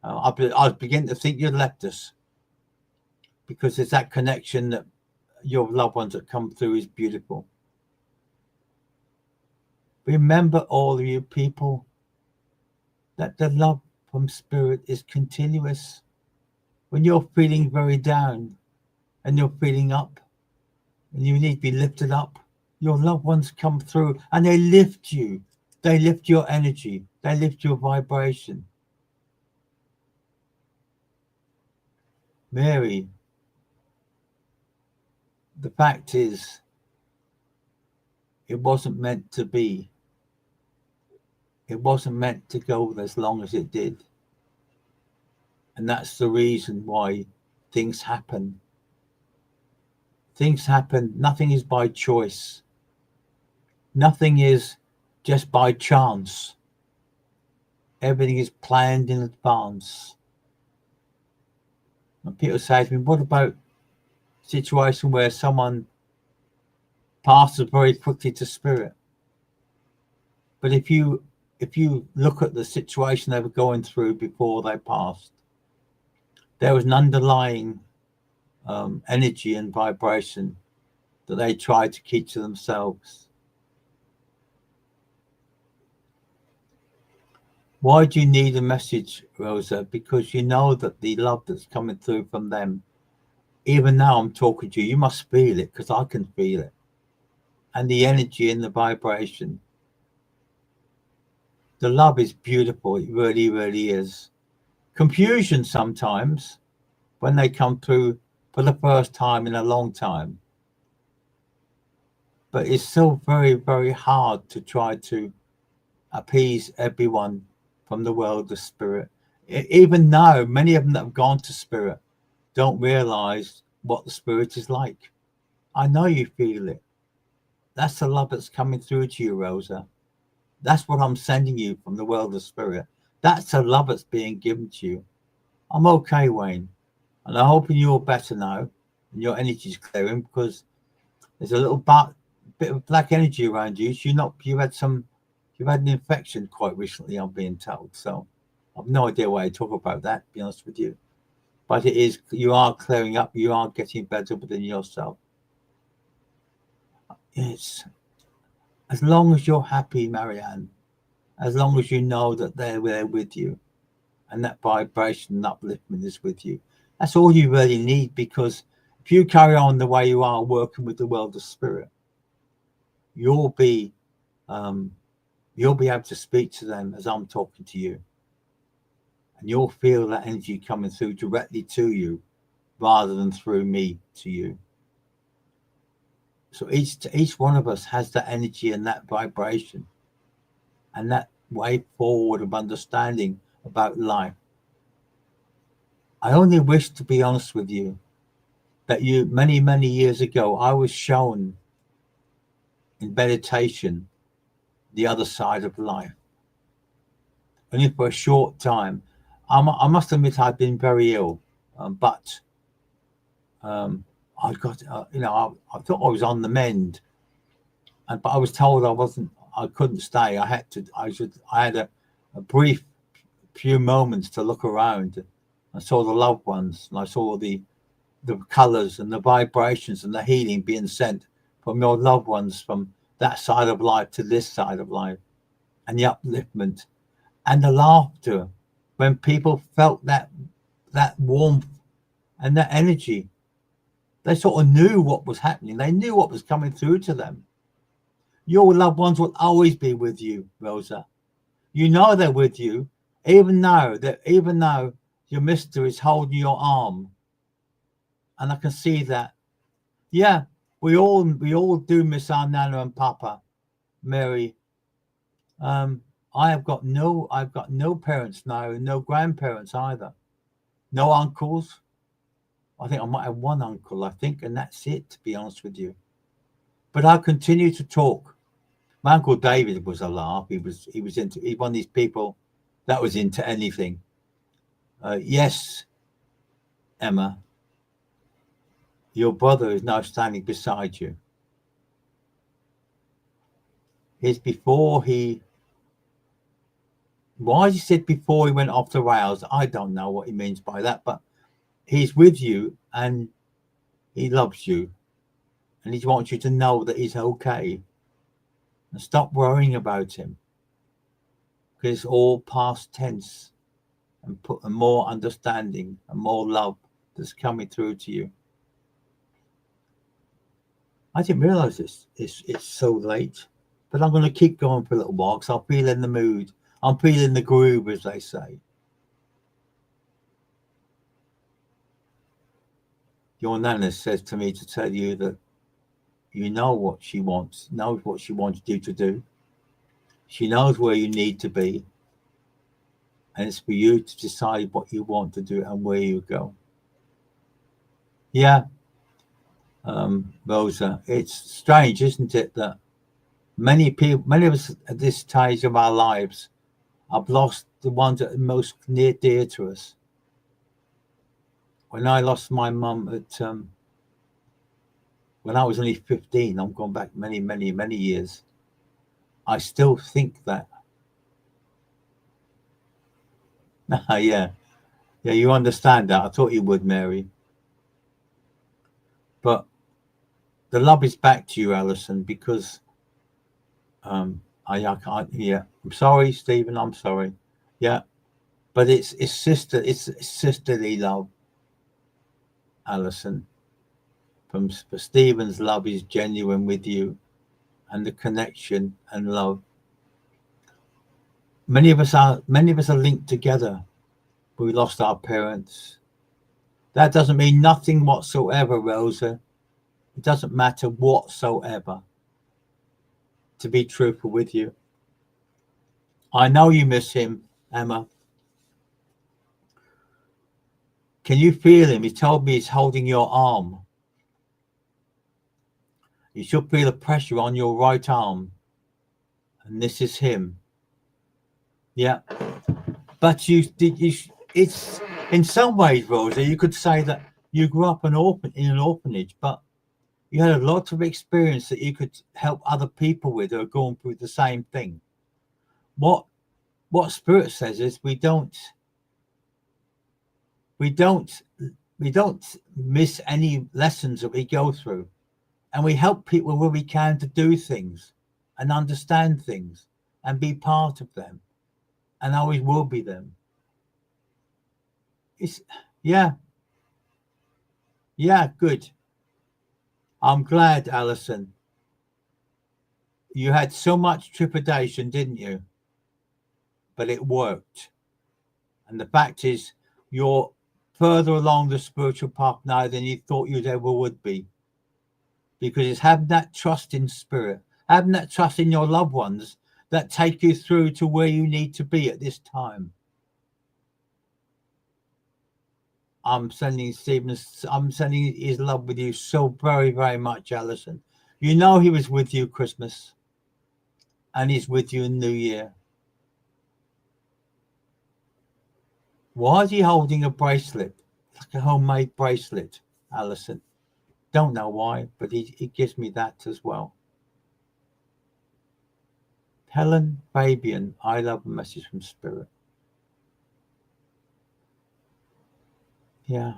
I was beginning to think you'd left us, because it's that connection that your loved ones that come through is beautiful. Remember, all of you people, that the love from spirit is continuous. When you're feeling very down and you're feeling up and you need to be lifted up, your loved ones come through and they lift you. They lift your energy. They lift your vibration. Mary, the fact is, it wasn't meant to be. It wasn't meant to go as long as it did. And that's the reason why things happen. Things happen. Nothing is by choice. Nothing is just by chance. Everything is planned in advance. And people say to me, what about a situation where someone passes very quickly to spirit? But if you look at the situation they were going through before they passed, there was an underlying energy and vibration that they tried to keep to themselves. Why do you need a message, Rosa? Because you know that the love that's coming through from them, even now I'm talking to you, you must feel it, because I can feel it. And the energy and the vibration. The love is beautiful. It really, really is. Confusion sometimes when they come through for the first time in a long time. But it's still very, very hard to try to appease everyone from the world of spirit. Even now, many of them that have gone to spirit don't realize what the spirit is like. I know you feel it. That's the love that's coming through to you, Rosa. That's what I'm sending you from the world of spirit. That's the love that's being given to you. I'm okay, Wayne. And I'm hoping you're better now and your energy's clearing, because there's a little bit of black energy around you. So you've had an infection quite recently, I'm being told. So I've no idea why I talk about that, to be honest with you. But it is, you are clearing up, you are getting better within yourself. It's, as long as you're happy, Marianne, as long as you know that they're there with you and that vibration and upliftment is with you, that's all you really need. Because if you carry on the way you are working with the world of spirit, you'll be able to speak to them as I'm talking to you, and you'll feel that energy coming through directly to you rather than through me to you. So each one of us has that energy and that vibration and that way forward of understanding about life. I only wish, to be honest with you, that many, many years ago, I was shown in meditation the other side of life. Only for a short time. I must admit I've been very ill, but I got, I thought I was on the mend, but I was told I couldn't stay. I had a brief few moments to look around. I saw the loved ones, and I saw the colors and the vibrations and the healing being sent from your loved ones from that side of life to this side of life, and the upliftment and the laughter when people felt that that warmth and that energy. They sort of knew what was happening. They knew what was coming through to them. Your loved ones will always be with you, Rosa. You know they're with you, even though your mister is holding your arm. And I can see that. Yeah, we all do miss our Nana and Papa, Mary. I've got no parents now, no grandparents either, no uncles. I think I might have one uncle, and that's it, to be honest with you. But I continue to talk. My Uncle David was a laugh. He's one of these people that was into anything. Yes, Emma, your brother is now standing beside you. It's before he. Why he said before he went off the rails, I don't know what he means by that, but he's with you and he loves you and he wants you to know that he's okay. And stop worrying about him, because it's all past tense, and put a more understanding and more love that's coming through to you. I didn't realize it's so late, but I'm going to keep going for a little while because I feel in the mood. I'm feeling the groove, as they say. Your Nana says to me to tell you that you know what she wants, knows what she wants you to do. She knows where you need to be. And it's for you to decide what you want to do and where you go. Yeah, Rosa, it's strange, isn't it, that many of us at this stage of our lives have lost the ones that are most dear to us. When I lost my mum when I was only 15, I'm going back many, many, many years. I still think that. Yeah, you understand that. I thought you would, Mary. But the love is back to you, Alison, because I can't. Yeah, I'm sorry, Stephen. I'm sorry. Yeah, but it's sisterly love, Alison. For Stephen's love is genuine with you, and the connection and love. Many of us are linked together. We lost our parents. That doesn't mean nothing whatsoever, Rosa. It doesn't matter whatsoever. To be truthful with you, I know you miss him, Emma. Can you feel him? He told me he's holding your arm. You should feel the pressure on your right arm. And this is him. Yeah. But it's in some ways, Rosa, you could say that you grew up in an orphanage, but you had a lot of experience that you could help other people with who are going through the same thing. What Spirit says is we don't miss any lessons that we go through, and we help people where we can to do things and understand things and be part of them, and always will be them. It's yeah, good. I'm glad, Alison. You had so much trepidation, didn't you? But it worked. And the fact is, you're further along the spiritual path now than you thought you ever would be. Because it's having that trust in Spirit, having that trust in your loved ones that take you through to where you need to be at this time. I'm sending his love with you so very, very much, Alison. You know he was with you Christmas, and he's with you in New Year. Why is he holding a bracelet, like a homemade bracelet, Alison? Don't know why, but he gives me that as well. Helen Fabian, I love a message from Spirit. Yeah.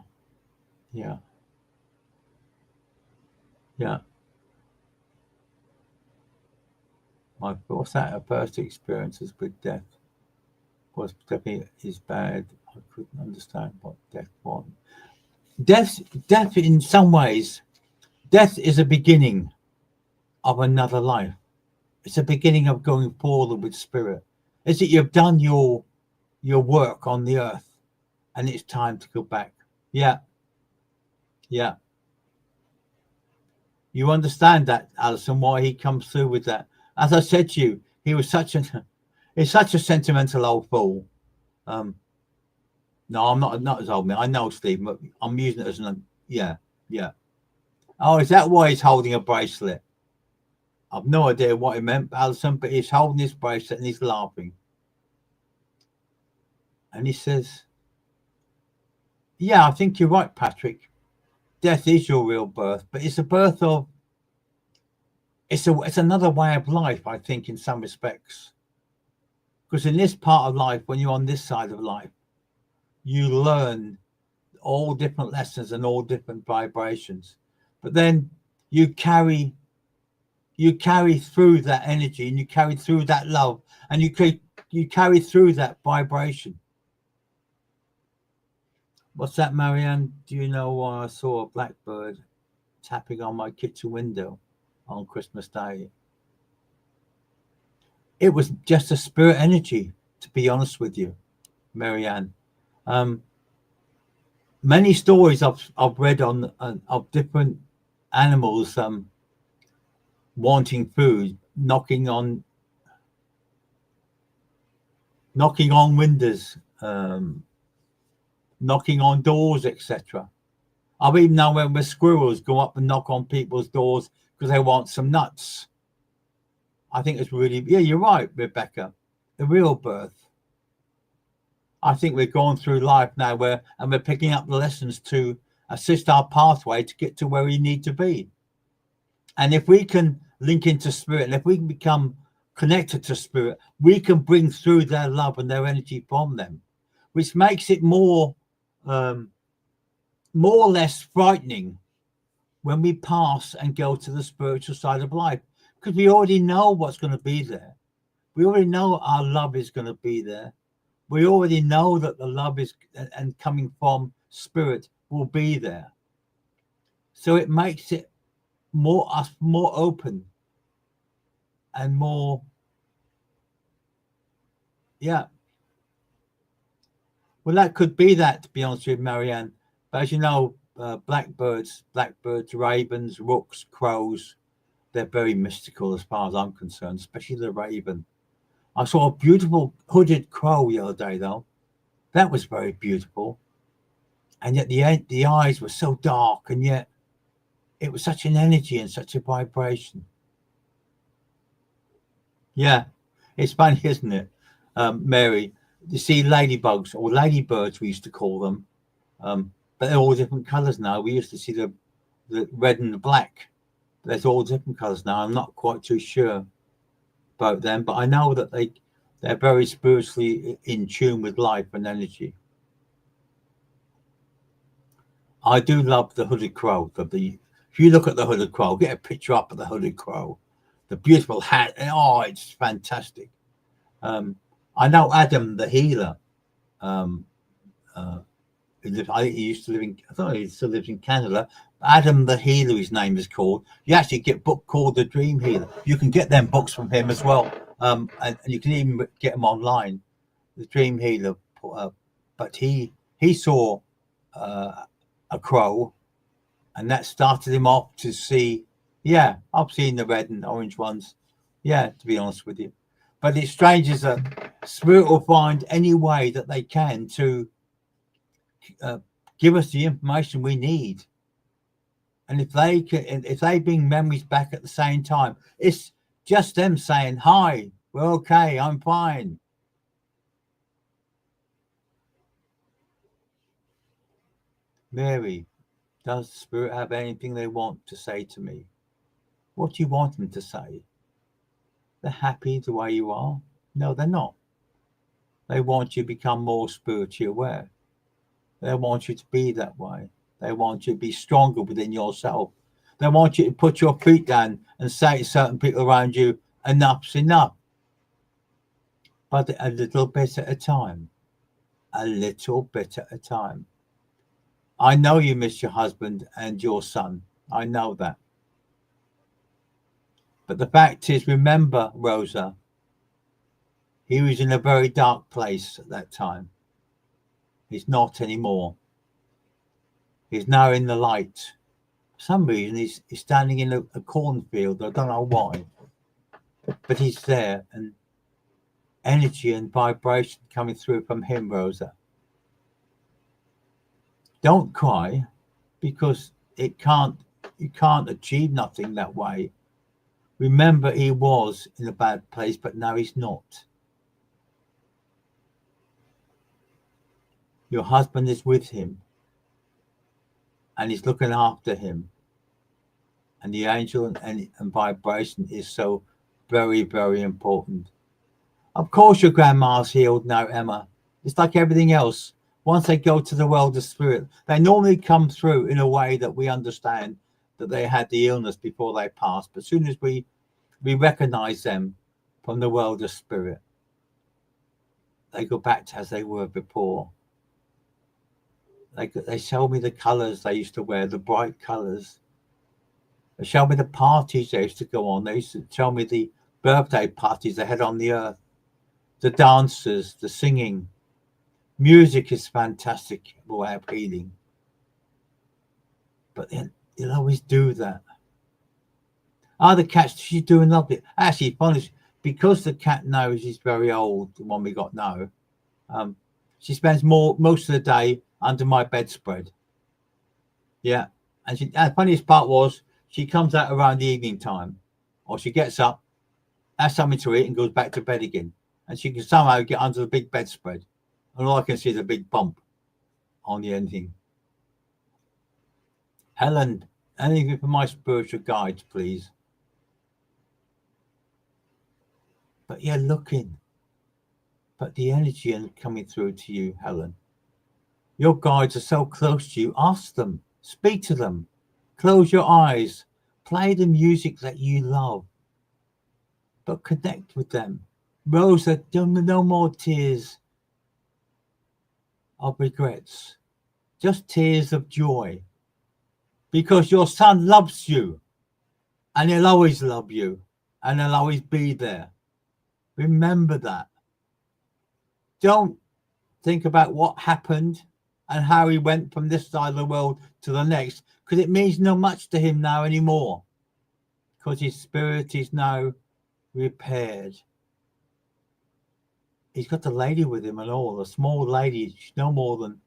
What's that? Her first experiences with death. Was definitely is bad. I couldn't understand what death was. Death in some ways, death is a beginning of another life. It's a beginning of going forward with spirit. It's that you've done your work on the earth and it's time to go back. Yeah. Yeah. You understand that, Alison, why he comes through with that. As I said to you, he's such a sentimental old fool. No, I'm not as old, man. I know, Steve, but I'm using it as an yeah. Oh, is that why he's holding a bracelet? I've no idea what he meant, Alison, but he's holding his bracelet and he's laughing. And he says, yeah, I think you're right, Patrick. Death is your real birth, but it's a birth of it's another way of life, I think, in some respects. Because in this part of life, when you're on this side of life, you learn all different lessons and all different vibrations. But then you carry through that energy and you carry through that love and you carry through that vibration. What's that, Marianne? Do you know why I saw a blackbird tapping on my kitchen window on Christmas Day? It was just a spirit energy, to be honest with you, Marianne. Many stories I've read on of different animals wanting food, knocking on windows, knocking on doors, etc. I've even known when squirrels go up and knock on people's doors because they want some nuts. I think it's really, yeah, you're right, Rebecca. The real birth. I think we're going through life now we're picking up the lessons to assist our pathway to get to where we need to be. And if we can link into spirit, and if we can become connected to spirit, we can bring through their love and their energy from them, which makes it more or less frightening when we pass and go to the spiritual side of life, because we already know what's going to be there. We already know our love is going to be there. We already know that the love is and coming from spirit will be there. So it makes it more open and more, yeah. Well, that could be that, to be honest with you, Marianne. But as you know, blackbirds, ravens, rooks, crows, they're very mystical as far as I'm concerned, especially the raven. I saw a beautiful hooded crow the other day, though. That was very beautiful. And yet the eyes were so dark, and yet it was such an energy and such a vibration. Yeah, it's funny, isn't it, Mary? You see ladybugs, or ladybirds we used to call them, but they're all different colours now. We used to see the red and the black. There's all different colours now. I'm not quite too sure about them, but I know that they're very spiritually in tune with life and energy. I do love the hooded crow. If you look at the hooded crow, get a picture up of the hooded crow, the beautiful hat. Oh, it's fantastic. I know Adam the healer. He used to live in. I thought he still lives in Canada. Adam the healer, his name is called. You actually get a book called The Dream Healer. You can get them books from him as well, and you can even get them online. The Dream Healer, but he saw a crow, and that started him off to see. Yeah, I've seen the red and orange ones. Yeah, to be honest with you, but it's strange is that spirit will find any way that they can to give us the information we need. And if they bring memories back at the same time, it's just them saying, hi, we're okay, I'm fine. Mary, does spirit have anything they want to say to me? What do you want them to say? They're happy the way you are? No, they're not. They want you to become more spiritually aware. They want you to be that way. They want you to be stronger within yourself. They want you to put your feet down and say to certain people around you, enough's enough. but a little bit at a time. A little bit at a time. I know you miss your husband and your son. I know that. But the fact is, remember, Rosa, he was in a very dark place at that time. He's not anymore. He's now in the light. For some reason, he's standing in a cornfield. I don't know why. But he's there, and energy and vibration coming through from him, Rosa. Don't cry, because you can't achieve nothing that way. Remember, he was in a bad place, but now he's not. Your husband is with him, and he's looking after him. And the angel and vibration is so very, very important. Of course, your grandma's healed now, Emma. It's like everything else. Once they go to the world of spirit, they normally come through in a way that we understand that they had the illness before they passed. But as soon as we recognize them from the world of spirit, they go back to as they were before. They show me the colors they used to wear, the bright colors. They show me the parties they used to go on. They used to show me the birthday parties they had on the earth, the dancers, the singing. Music is fantastic way of healing. But they'll always do that. The cat, she's doing lovely. Actually, funny, because the cat knows she's very old, the one we got now, she spends most of the day under my bedspread. Yeah. And the funniest part was she comes out around the evening time, or she gets up, has something to eat, and goes back to bed again. And she can somehow get under the big bedspread. And all I can see is a big bump on the ending. Helen, anything for my spiritual guides, please? But you're looking. But the energy is coming through to you, Helen. Your guides are so close to you. Ask them. Speak to them. Close your eyes. Play the music that you love. But connect with them. Rosa, no more tears of regrets. Just tears of joy. Because your son loves you. And he'll always love you. And he'll always be there. Remember that. Don't think about what happened and how he went from this side of the world to the next, because it means no much to him now anymore, because his spirit is now repaired. He's got a lady with him and all, a small lady. She's no more than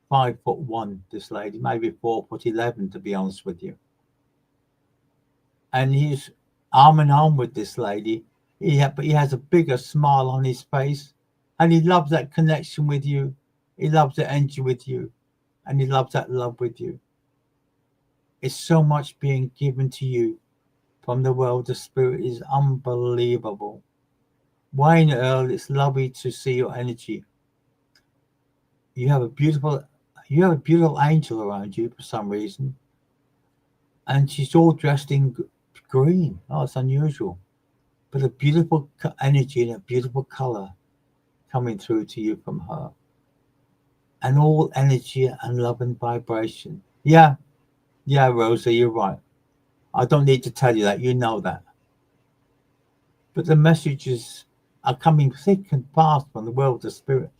5'1", this lady, maybe 4'11", to be honest with you. And he's arm in arm with this lady. But he has a bigger smile on his face, and he loves that connection with you. He loves the energy with you, and he loves that love with you. It's so much being given to you from the world of spirit. Is unbelievable. Wayne Earl, it's lovely to see your energy. You have a beautiful angel around you for some reason, and she's all dressed in green. Oh, it's unusual, but a beautiful energy and a beautiful color coming through to you from her. And all energy and love and vibration. Yeah, Rosa, you're right. I don't need to tell you that. You know that. But the messages are coming thick and fast from the world of spirit.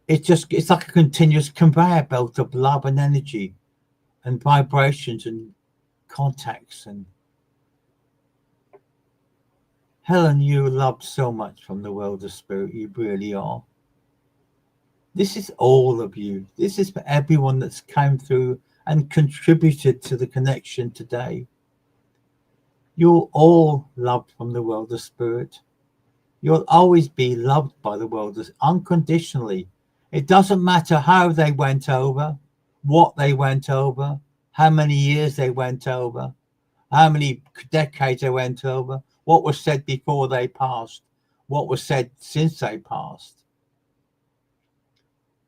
It's like a continuous conveyor belt of love and energy and vibrations and contacts. And Helen, you love so much from the world of spirit. You really are. This is all of you. This is for everyone that's come through and contributed to the connection today. You're all loved from the world of spirit. You'll always be loved by the world unconditionally. It doesn't matter how they went over, what they went over, how many years they went over, how many decades they went over, what was said before they passed, what was said since they passed.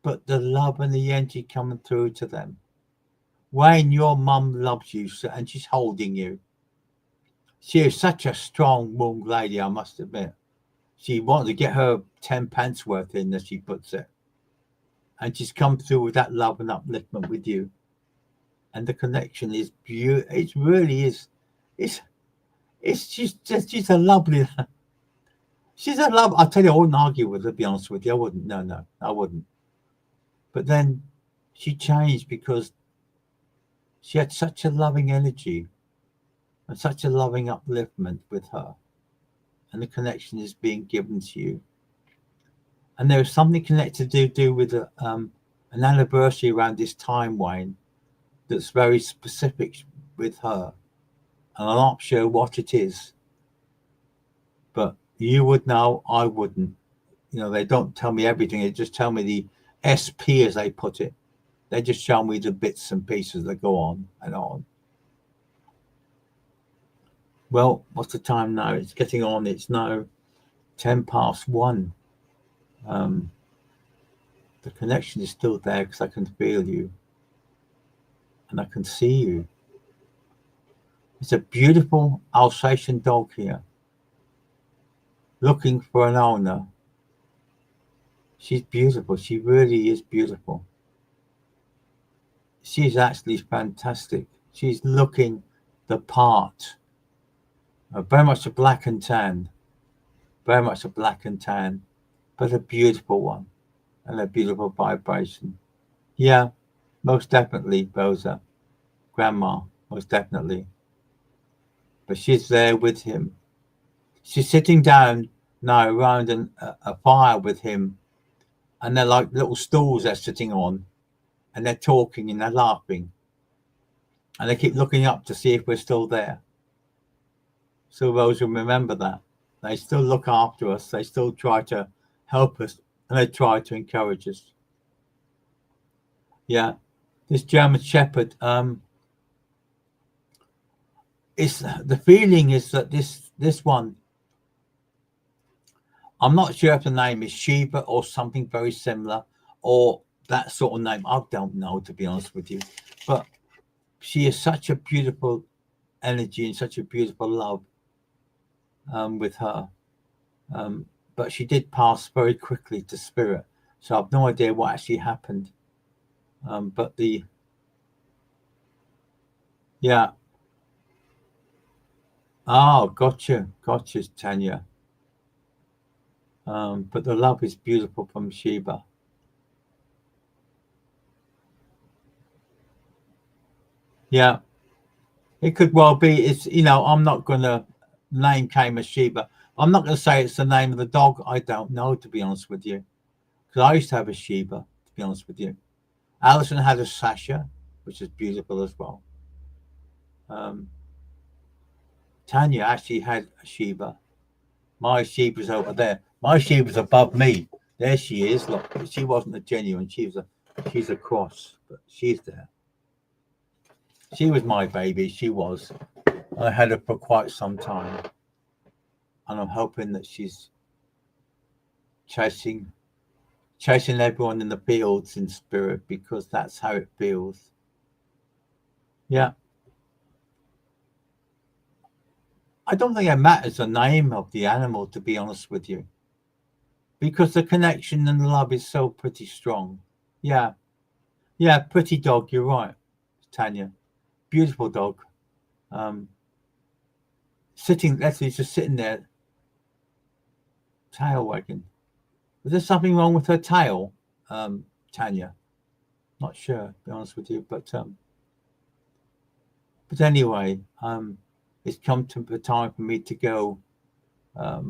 But the love and the energy coming through to them. Wayne, your mum loves you, and she's holding you. She is such a strong young lady, I must admit. She wanted to get her 10 pence worth in, as she puts it. And she's come through with that love and upliftment with you. And the connection is beautiful. It really is. She's a lovely. She's a love. I'll tell you, I wouldn't argue with her, to be honest with you. I wouldn't. No, I wouldn't. But then she changed because she had such a loving energy and such a loving upliftment with her. And the connection is being given to you. And there is something connected to do with an anniversary around this time, Wayne, that's very specific with her. And I'm not sure what it is. But you would know, I wouldn't. You know, they don't tell me everything. They just tell me the SP, as they put it. They just show me the bits and pieces that go on and on. Well, what's the time now? It's getting on. It's now 1:10. The connection is still there because I can feel you and I can see you. It's a beautiful Alsatian dog here, looking for an owner. She's beautiful. She really is beautiful. She's actually fantastic. She's looking the part. Very much a black and tan. Very much a black and tan. But a beautiful one. And a beautiful vibration. Yeah, most definitely, Rosa. Grandma, most definitely. But she's there with him. She's sitting down now around a fire with him. And they're like little stools they're sitting on. And they're talking and they're laughing. And they keep looking up to see if we're still there. So Rosa, remember that. They still look after us. They still try to help us. And they try to encourage us. Yeah. This German Shepherd, it's the feeling is that this one, I'm not sure if the name is Sheba or something very similar or that sort of name. I don't know, to be honest with you. But she is such a beautiful energy and such a beautiful love with her. But she did pass very quickly to spirit. So I've no idea what actually happened. But yeah. Oh, gotcha, Tanya. But the love is beautiful from Sheba. Yeah, it could well be. It's, you know, I'm not going to name came as Sheba. I'm not going to say it's the name of the dog. I don't know, to be honest with you. Because I used to have a Sheba, to be honest with you. Alison had a Sasha, which is beautiful as well. Tanya actually had a Sheba. My Sheba's over there. My Sheba's above me. There she is. Look, she wasn't a genuine. She's a cross, but she's there. She was my baby. She was. I had her for quite some time. And I'm hoping that she's chasing everyone in the fields in spirit, because that's how it feels. Yeah. I don't think it matters the name of the animal, to be honest with you, because the connection and the love is so pretty strong. Yeah. Yeah, pretty dog. You're right, Tanya. Beautiful dog. Leslie's just sitting there, tail wagging. Was there something wrong with her tail, Tanya? Not sure, to be honest with you, but anyway, it's come to the time for me to go. I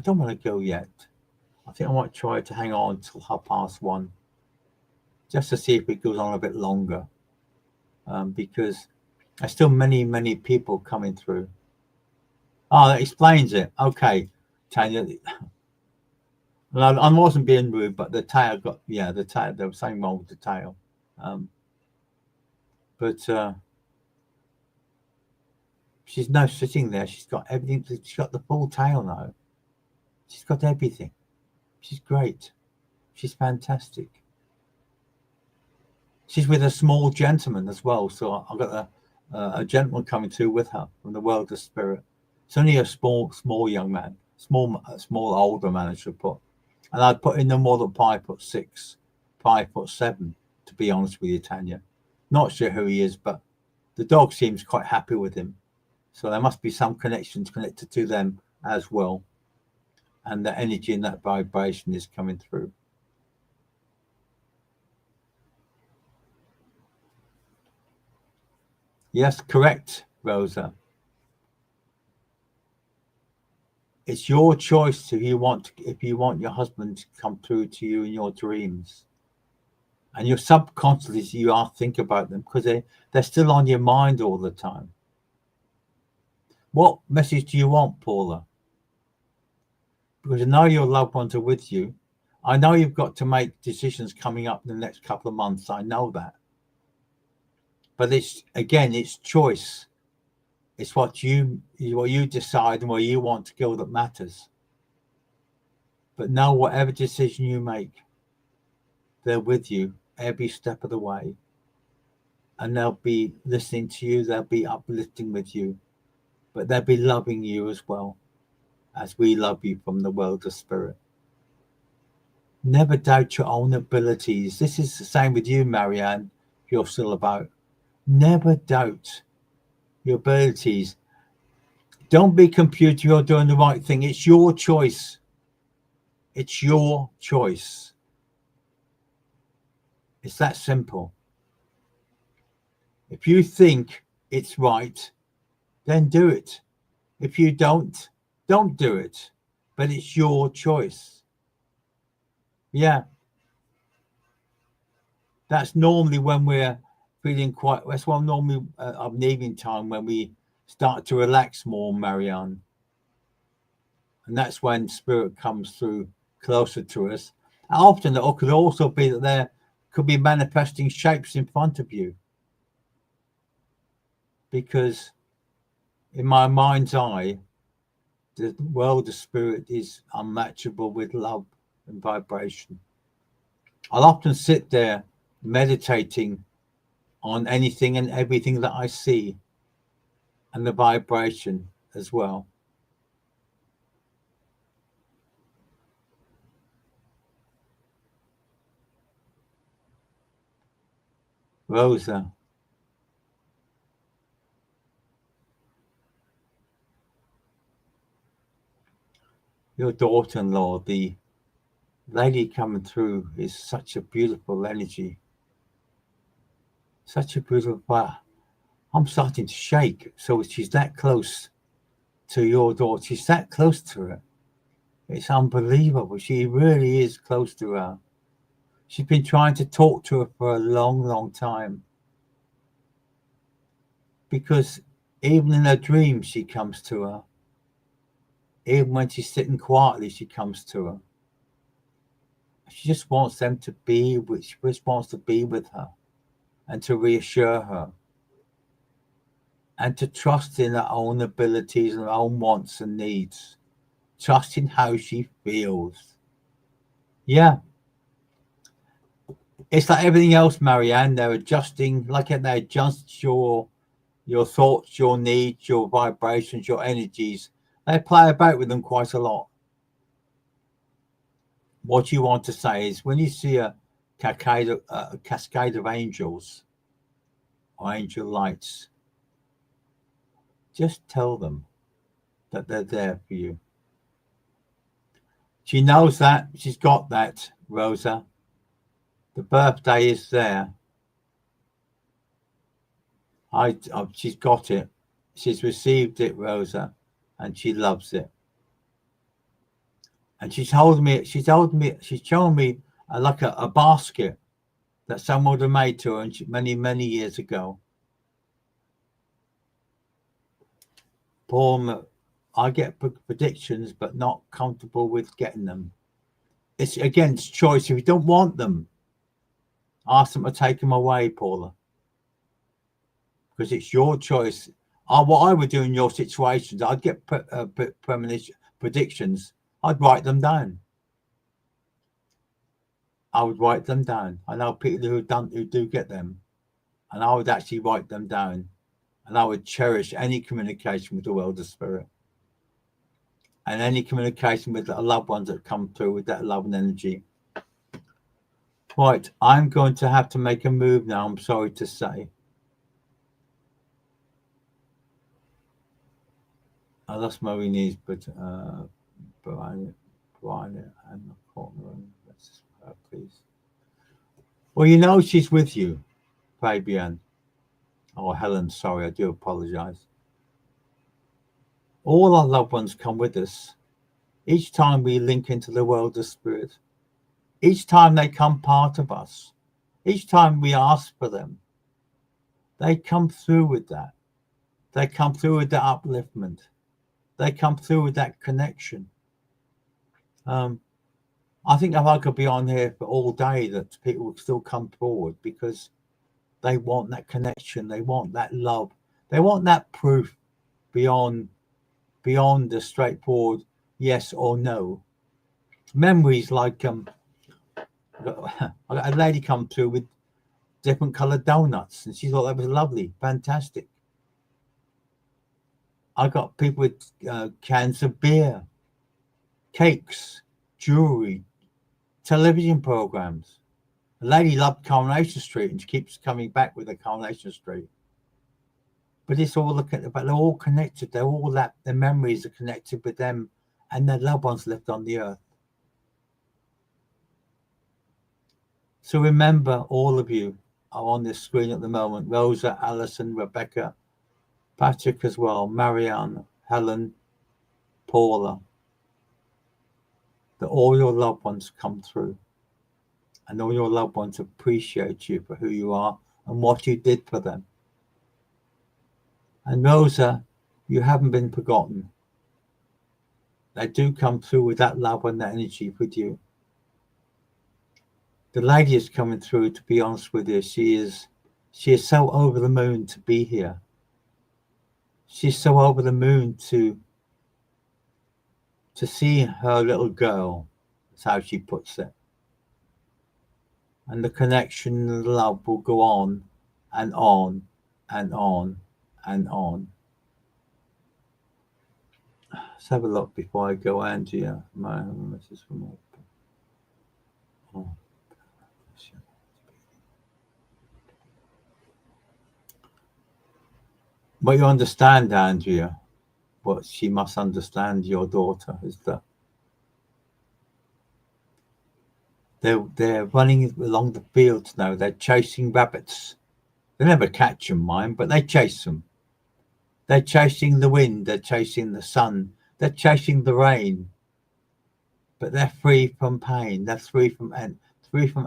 don't want to go yet. I think I might try to hang on till 1:30, just to see if it goes on a bit longer, because there's still many people coming through. Oh, that explains it. Okay, Tanya. I wasn't being rude, but the tail got, the tail, there was something wrong with the tail. But she's now sitting there. She's got everything. She's got the full tail now. She's got everything. She's great. She's fantastic. She's with a small gentleman as well. So I've got a gentleman coming through with her from the world of spirit. It's only a small young man, small older man, I should put. And I'd put in no more than 5'6", 5'7", to be honest with you, Tanya. Not sure who he is, but the dog seems quite happy with him. So there must be some connections connected to them as well. And the energy and that vibration is coming through. Yes, correct, Rosa. It's your choice if you want your husband to come through to you in your dreams. And your subconsciously, you are think about them because they're still on your mind all the time. What message do you want, Paula? Because I know your loved ones are with you. I know you've got to make decisions coming up in the next couple of months. I know that. But it's choice. It's what you decide and where you want to go that matters. But know whatever decision you make, they're with you every step of the way. And they'll be listening to you. They'll be uplifting with you. But they'll be loving you as well, as we love you from the world of spirit. Never doubt your own abilities. This is the same with you, Marianne, if you're still about. Never doubt your abilities. Don't be confused. You're doing the right thing. It's your choice. It's your choice. It's that simple. If you think it's right, then do it. If you don't do it. But it's your choice. Yeah. That's normally when we're feeling that's one normally of evening time when we start to relax more, Marianne. And that's when spirit comes through closer to us. And often it could also be that there could be manifesting shapes in front of you. Because in my mind's eye, the world of spirit is unmatchable with love and vibration. I'll often sit there meditating on anything and everything that I see and the vibration as well. Rosa. Your daughter-in-law, the lady coming through, is such a beautiful energy. Such a beautiful, I'm starting to shake. So she's that close to your daughter. She's that close to her. It's unbelievable. She really is close to her. She's been trying to talk to her for a long, long time. Because even in her dreams, she comes to her. Even when she's sitting quietly, she comes to her. She just wants them to be, she just wants to be with her and to reassure her and to trust in her own abilities and her own wants and needs. Trust in how she feels. Yeah. It's like everything else, Marianne. They're adjusting, like they adjust your thoughts, your needs, your vibrations, your energies. They play about with them quite a lot. What you want to say is when you see a cascade of angels or angel lights, just tell them that they're there for you. She knows that. She's got that, Rosa. The birthday is there. She's got it. She's received it, Rosa, and she loves it. And she's showing me like a basket that someone would have made to her many, many years ago. Paul, I get predictions, but not comfortable with getting them. It's against choice. If you don't want them, ask them to take them away, Paula. Because it's your choice. What I would do in your situations, I'd get predictions. I'd write them down. I would write them down. I know people who do get them, and I would actually write them down And I would cherish any communication with the world of spirit and any communication with the loved ones that come through with that love and energy. Right, I'm going to have to make a move now, I'm sorry to say. I lost my knees, but Brian and the corner, please. Well, you know she's with you, Fabian. Oh, Helen, sorry, I do apologize. All our loved ones come with us. Each time we link into the world of spirit, each time they come part of us, each time we ask for them, they come through with that. They come through with that upliftment. They come through with that connection. I think if I could be on here for all day, that people would still come forward because they want that connection. They want that love. They want that proof beyond the straightforward yes or no. Memories like I got a lady come through with different coloured donuts, and she thought that was lovely, fantastic. I got people with cans of beer, cakes, jewelry, television programs. A lady loved Coronation Street, and she keeps coming back with the Coronation Street. But it's all but they're all connected. They're all that their memories are connected with them and their loved ones left on the earth. So remember, all of you are on this screen at the moment. Rosa, Alison, Rebecca, Patrick as well, Marianne, Helen, Paula. That all your loved ones come through. And all your loved ones appreciate you for who you are and what you did for them. And Rosa, you haven't been forgotten. They do come through with that love and that energy with you. The lady is coming through, to be honest with you. She is so over the moon to be here. She's so over the moon to see her little girl. That's how she puts it. And the connection and the love will go on and on and on and on. Let's have a look before I go, Andrea. My message from But you understand, Andrea, what she must understand, your daughter, is that they're running along the fields now. They're chasing rabbits. They never catch them, mind, but they chase them. They're chasing the wind. They're chasing the sun. They're chasing the rain. But they're free from pain. They're free from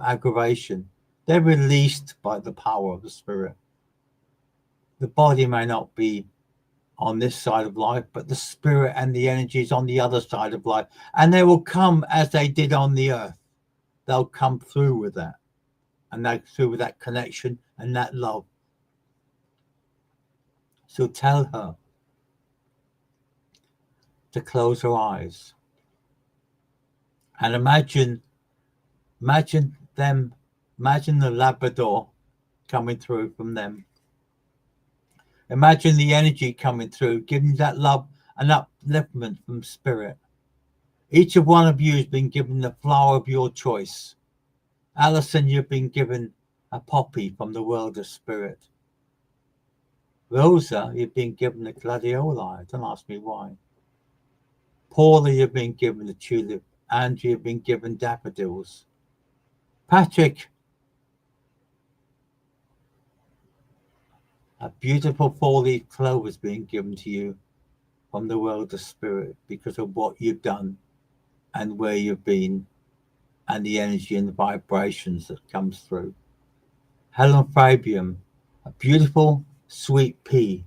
aggravation. They're released by the power of the spirit. The body may not be on this side of life, but the spirit and the energy is on the other side of life. And they will come as they did on the earth. They'll come through with that. And they're through with that connection and that love. So tell her to close her eyes. And imagine the Labrador coming through from them. Imagine the energy coming through, giving that love and upliftment from spirit. Each of one of you has been given the flower of your choice. Alison, you've been given a poppy from the world of spirit. Rosa, you've been given a gladioli. Don't ask me why. Paula, you've been given a tulip. Andrew, you've been given daffodils. Patrick, a beautiful four-leaf clover is being given to you from the world of spirit because of what you've done and where you've been and the energy and the vibrations that comes through. Helen Fabian, a beautiful sweet pea.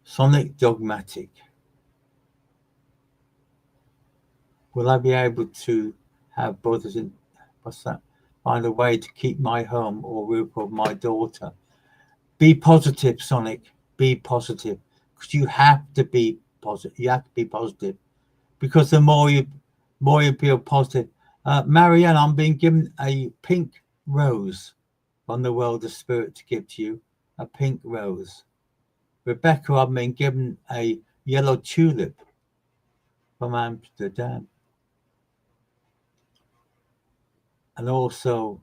Sonic Dogmatic. Will I be able to have brothers in, what's that? Find a way to keep my home or roof of my daughter. Be positive, Sonic. Be positive. Because you have to be positive. You have to be positive. Because the more you feel positive. Marianne, I'm being given a pink rose from the world of spirit to give to you. a pink rose. Rebecca, I've been given a yellow tulip from Amsterdam. And also,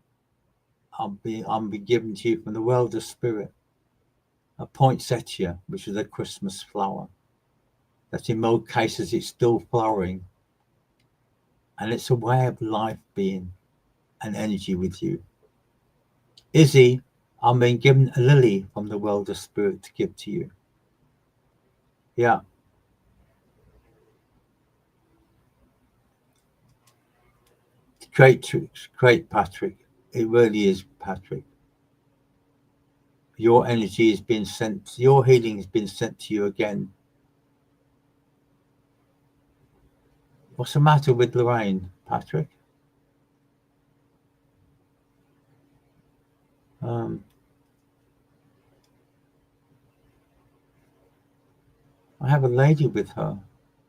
I'm being given to you from the world of spirit a poinsettia, which is a Christmas flower. That in most cases it's still flowering. And it's a way of life being an energy with you. Izzy, I'm being given a lily from the world of spirit to give to you. Yeah. Great, Patrick. It really is, Patrick. Your energy has been sent, your healing has been sent to you again. What's the matter with Lorraine, Patrick? I have a lady with her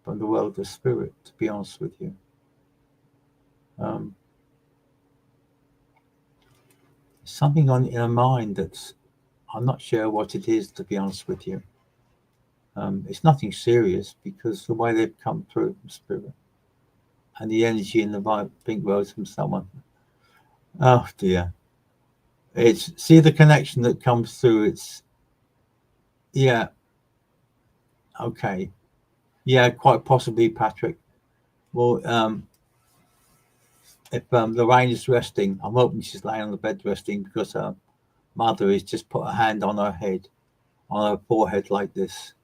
from the world of spirit, to be honest with you. Something in her mind that's, I'm not sure what it is, to be honest with you. It's nothing serious because the way they've come through from spirit and the energy in the vibe, pink rose from someone. Oh dear. See the connection that comes through. It's, yeah. Okay. Yeah, quite possibly, Patrick. Well, if Lorraine is resting, I'm hoping she's laying on the bed resting because her mother has just put a hand on her head, on her forehead like this.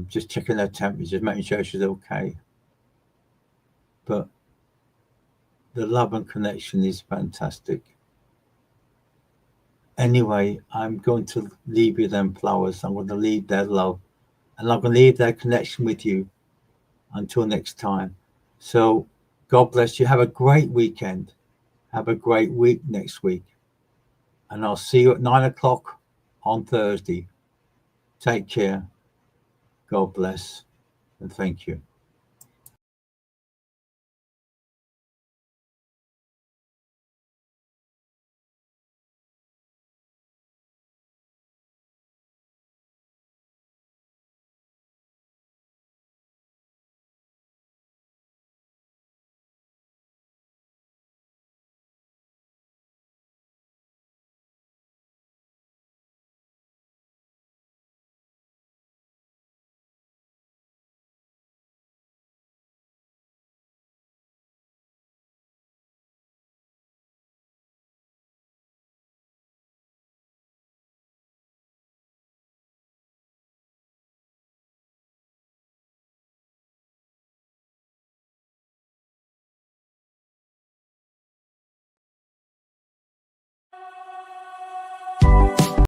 Just checking her temperature, making sure she's okay. But the love and connection is fantastic. Anyway, I'm going to leave you them flowers. I'm going to leave their love and I'm going to leave their connection with you until next time. So God bless you. Have a great weekend. Have a great week next week. And I'll see you at 9 o'clock on Thursday. Take care. God bless and thank you.